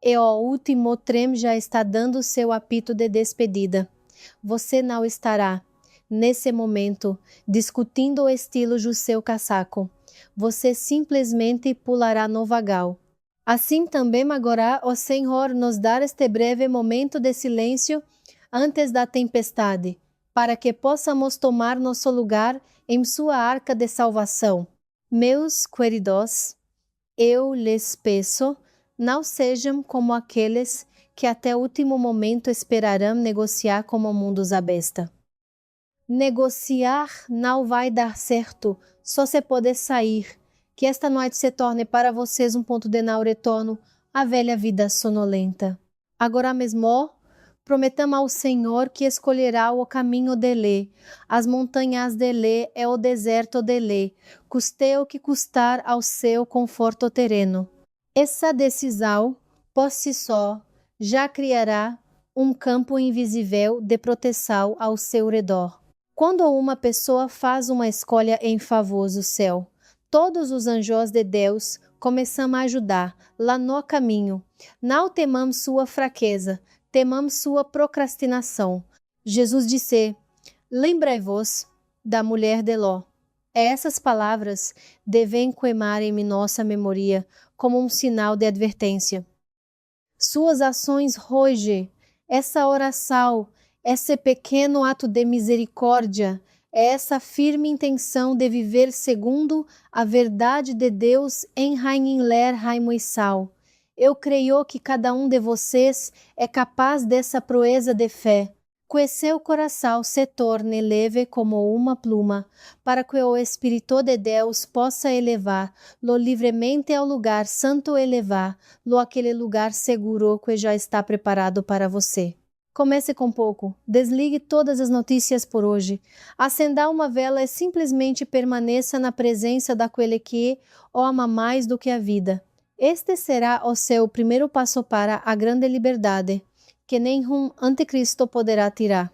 e o último trem já está dando seu apito de despedida. Você não estará, nesse momento, discutindo o estilo do seu casaco. Você simplesmente pulará no vagal. Assim também agora o Senhor nos dá este breve momento de silêncio antes da tempestade, para que possamos tomar nosso lugar em sua arca de salvação. Meus queridos, eu lhes peço, não sejam como aqueles que até o último momento esperarão negociar com o mundo da besta. Negociar não vai dar certo, só se pode sair. Que esta noite se torne para vocês um ponto de não retorno à velha vida sonolenta. Agora mesmo, prometamos ao Senhor que escolherá o caminho dele, as montanhas dele e o deserto dele, custe o que custar ao seu conforto terreno. Essa decisão, por si só, já criará um campo invisível de proteção ao seu redor. Quando uma pessoa faz uma escolha em favor do céu, todos os anjos de Deus começam a ajudar lá no caminho. Não temamos sua fraqueza, temamos sua procrastinação. Jesus disse: lembrai-vos da mulher de Ló. Essas palavras devem queimar em nossa memória como um sinal de advertência. Suas ações hoje, essa oração, esse pequeno ato de misericórdia, essa firme intenção de viver segundo a verdade de Deus em Rainler Raimo e Sal. Eu creio que cada um de vocês é capaz dessa proeza de fé. Que seu coração se torne leve como uma pluma, para que o Espírito de Deus possa elevar-lo livremente ao lugar santo e levar-lo àquele lugar seguro que já está preparado para você. Comece com pouco, desligue todas as notícias por hoje, acenda uma vela e simplesmente permaneça na presença daquele que o ama mais do que a vida. Este será o seu primeiro passo para a grande liberdade, que nenhum anticristo poderá tirar.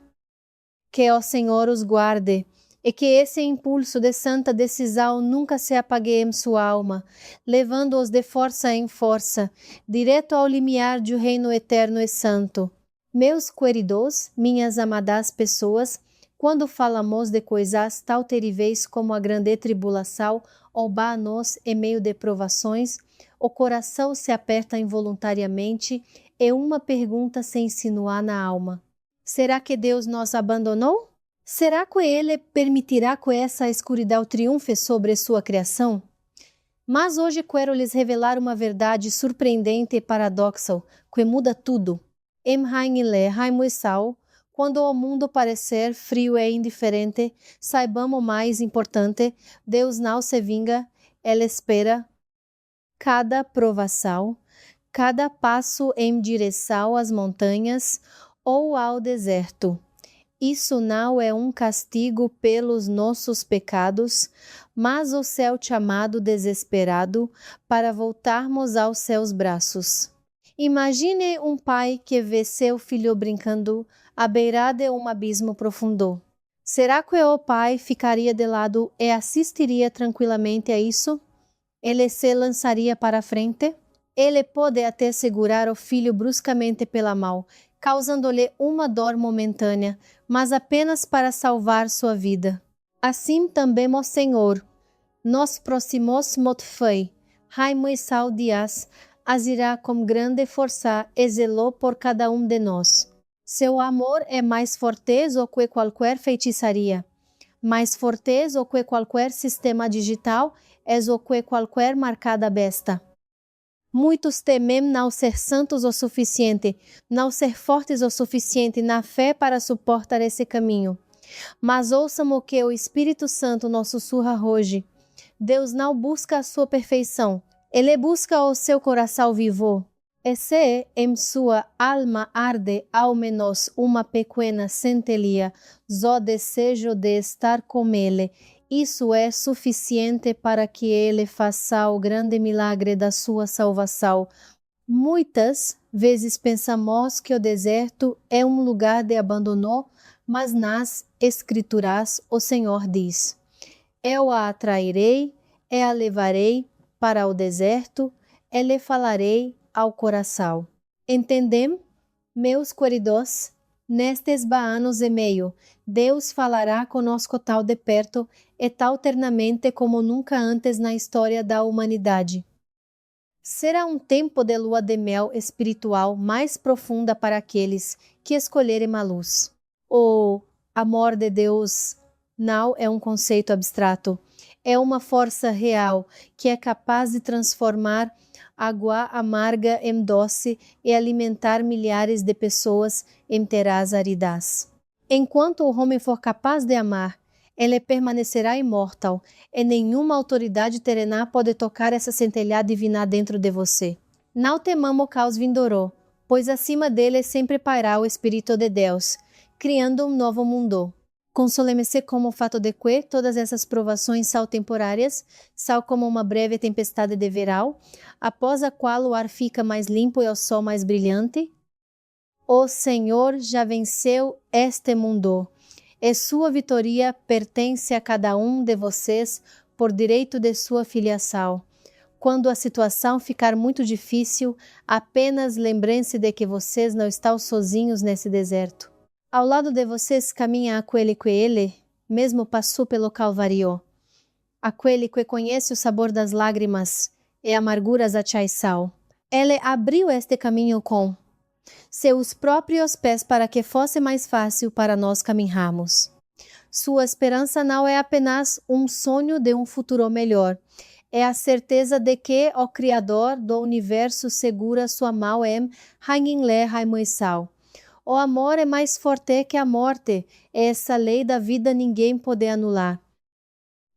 Que o Senhor os guarde e que esse impulso de santa decisão nunca se apague em sua alma, levando-os de força em força, direto ao limiar do reino eterno e santo. Meus queridos, minhas amadas pessoas, quando falamos de coisas tão terríveis como a grande tribulação ou a-nos em meio de provações, o coração se aperta involuntariamente e uma pergunta se insinua na alma: será que Deus nos abandonou? Será que Ele permitirá que essa escuridão triunfe sobre sua criação? Mas hoje quero lhes revelar uma verdade surpreendente e paradoxal que muda tudo. Em Raimo e Sal, quando o mundo parecer frio e indiferente, saibamos mais importante: Deus não se vinga, Ele espera cada provação, cada passo em direção às montanhas ou ao deserto. Isso não é um castigo pelos nossos pecados, mas o seu chamado desesperado para voltarmos aos seus braços. Imagine um pai que vê seu filho brincando à beira de um abismo profundo. Será que o pai ficaria de lado e assistiria tranquilamente a isso? Ele se lançaria para a frente? Ele pode até segurar o filho bruscamente pela mão, causando-lhe uma dor momentânea, mas apenas para salvar sua vida. Assim também o Senhor nos próximos motvei, Raimoisal Dias, agirá com grande força e zelou por cada um de nós. Seu amor é mais forte do que qualquer feitiçaria, mais forte do que qualquer sistema digital é do que qualquer marcada besta. Muitos temem não ser santos o suficiente, não ser fortes o suficiente na fé para suportar esse caminho. Mas ouçam o que o Espírito Santo nos sussurra hoje. Deus não busca a sua perfeição, Ele busca o seu coração vivo. E se em sua alma arde ao menos uma pequena centelha, o desejo de estar com Ele, isso é suficiente para que Ele faça o grande milagre da sua salvação. Muitas vezes pensamos que o deserto é um lugar de abandono, mas nas Escrituras o Senhor diz: eu a atrairei e a levarei para o deserto e lhe falarei ao coração. Entendem, meus queridos? Nestes anos e meio, Deus falará conosco tal de perto e tal ternamente como nunca antes na história da humanidade. Será um tempo de lua de mel espiritual mais profunda para aqueles que escolherem a luz. O amor de Deus não é um conceito abstrato, é uma força real que é capaz de transformar água amarga em doce e alimentar milhares de pessoas em terras áridas. Enquanto o homem for capaz de amar, ele permanecerá imortal e nenhuma autoridade terrena pode tocar essa centelha divina dentro de você. Não temamos o caos vindouro, pois acima dele sempre pairá o Espírito de Deus, criando um novo mundo. Console-me-se como o fato de que todas essas provações são temporárias, são como uma breve tempestade de verão, após a qual o ar fica mais limpo e o sol mais brilhante. O Senhor já venceu este mundo, e sua vitória pertence a cada um de vocês por direito de sua filiação. Quando a situação ficar muito difícil, apenas lembrem-se de que vocês não estão sozinhos nesse deserto. Ao lado de vocês caminha aquele que ele mesmo passou pelo Calvário, aquele que conhece o sabor das lágrimas e amarguras da traição. Ele abriu este caminho com seus próprios pés para que fosse mais fácil para nós caminharmos. Sua esperança não é apenas um sonho de um futuro melhor, é a certeza de que o Criador do universo segura sua mão em Hanginle Haimoisal. O amor é mais forte que a morte, e essa lei da vida ninguém pode anular.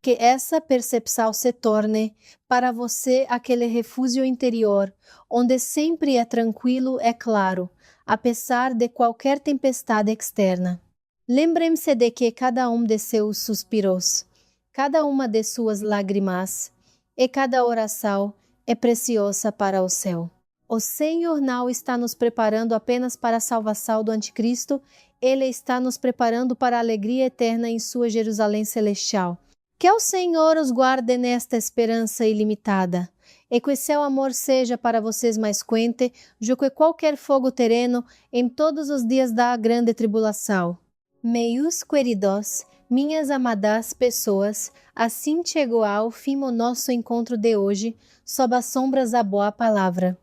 Que essa percepção se torne para você aquele refúgio interior, onde sempre é tranquilo e claro, apesar de qualquer tempestade externa. Lembrem-se de que cada um de seus suspiros, cada uma de suas lágrimas e cada oração é preciosa para o céu. O Senhor não está nos preparando apenas para a salvação do Anticristo, Ele está nos preparando para a alegria eterna em sua Jerusalém celestial. Que o Senhor os guarde nesta esperança ilimitada, e que seu amor seja para vocês mais quente do que qualquer fogo terreno em todos os dias da grande tribulação. Meus queridos, minhas amadas pessoas, assim chegou ao fim o nosso encontro de hoje, sob as sombras da boa palavra.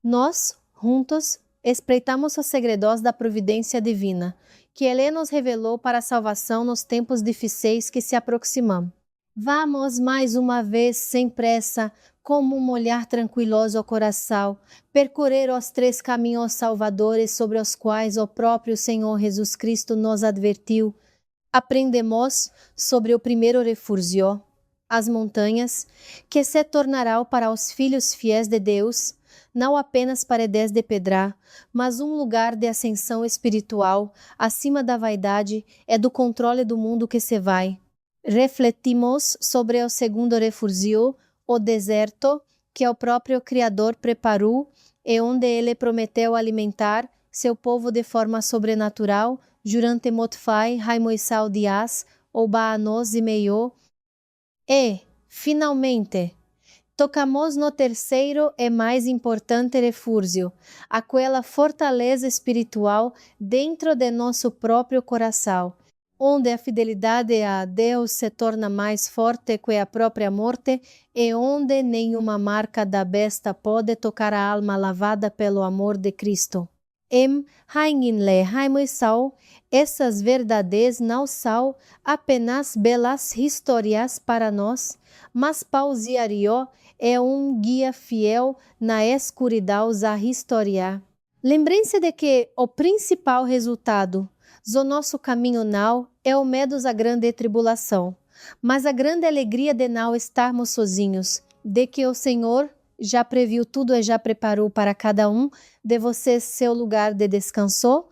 Nós, juntos, espreitamos os segredos da providência divina, que Ele nos revelou para a salvação nos tempos difíceis que se aproximam. Vamos mais uma vez, sem pressa, como um olhar tranquiloso ao coração, percorrer os 3 caminhos salvadores sobre os quais o próprio Senhor Jesus Cristo nos advertiu. Aprendemos sobre o primeiro refúgio, as montanhas, que se tornarão para os filhos fiéis de Deus, não apenas paredes de pedra, mas um lugar de ascensão espiritual, acima da vaidade e do controle do mundo que se vai. Refletimos sobre o segundo refúgio, o deserto, que o próprio Criador preparou e onde ele prometeu alimentar seu povo de forma sobrenatural, durante Motfai, Raimoissal Dias, ou Baanos e Meio. E, finalmente, tocamos no terceiro e mais importante refúgio, aquela fortaleza espiritual dentro de nosso próprio coração, onde a fidelidade a Deus se torna mais forte que a própria morte e onde nenhuma marca da besta pode tocar a alma lavada pelo amor de Cristo. Essas verdades não são apenas belas histórias para nós, mas Pausiario é um guia fiel na escuridão da história. Lembrem-se de que o principal resultado do nosso caminho não é o medo da grande tribulação, mas a grande alegria de não estarmos sozinhos, de que o Senhor já previu tudo e já preparou para cada um de vocês seu lugar de descanso.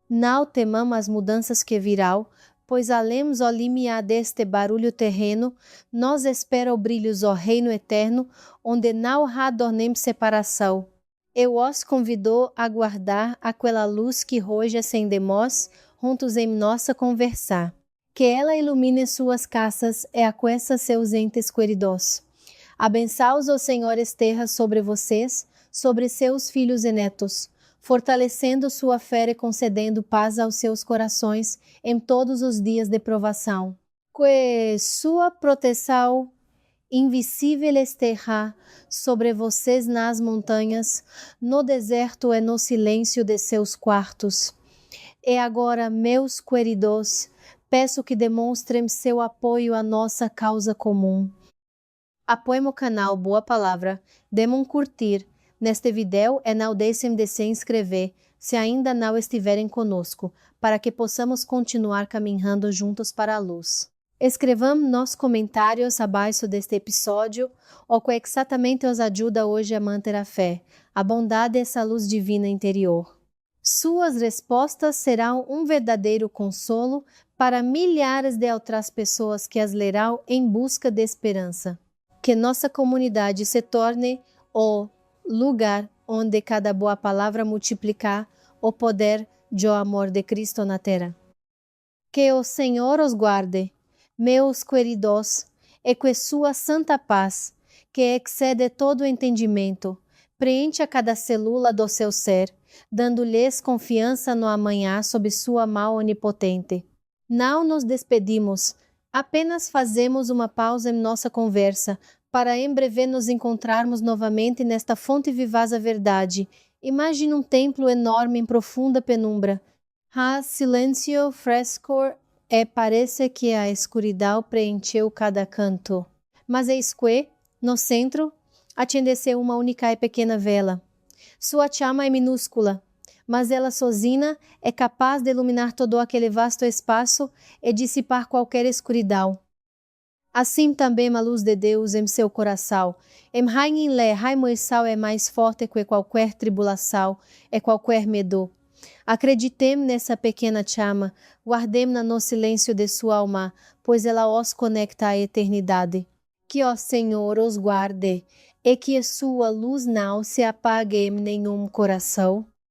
Não temamos as mudanças que virão, pois além do limiar deste barulho terreno, nos espera o brilho do reino eterno, onde não há dor nem separação. Eu os convido a guardar aquela luz que hoje acendemos juntos em nossa conversa. Que ela ilumine suas casas e aqueça seus entes queridos. Abençaos o Senhor esteja sobre vocês, sobre seus filhos e netos, fortalecendo sua fé e concedendo paz aos seus corações em todos os dias de provação. Que sua proteção invisível esteja sobre vocês nas montanhas, no deserto e no silêncio de seus quartos. E agora, meus queridos, peço que demonstrem seu apoio à nossa causa comum. Apoiem o canal Boa Palavra, dêem um curtir neste vídeo e não deixem de se inscrever se ainda não estiverem conosco, para que possamos continuar caminhando juntos para a luz. Escrevamos nos comentários abaixo deste episódio o que exatamente os ajuda hoje a manter a fé, a bondade e essa luz divina interior. Suas respostas serão um verdadeiro consolo para milhares de outras pessoas que as lerão em busca de esperança. Que nossa comunidade se torne o lugar onde cada boa palavra multiplicar o poder do amor de Cristo na terra. Que o Senhor os guarde, meus queridos, e que sua santa paz, que excede todo entendimento, preencha cada célula do seu ser, dando-lhes confiança no amanhã sob sua mão onipotente. Não nos despedimos, apenas fazemos uma pausa em nossa conversa para em breve nos encontrarmos novamente nesta fonte vivaz da verdade. Imagine um templo enorme em profunda penumbra. Há silêncio fresco e parece que a escuridão preencheu cada canto. Mas eis que, no centro, acende-se uma única e pequena vela. Sua chama é minúscula, mas ela sozinha é capaz de iluminar todo aquele vasto espaço e dissipar qualquer escuridão. Assim também a luz de Deus em seu coração. Raimoissal é mais forte que qualquer tribulação e qualquer medo. Acreditemos nessa pequena chama, guardemos-na no silêncio de sua alma, pois ela os conecta à eternidade. Que o Senhor os guarde e que sua luz não se apague em nenhum coração.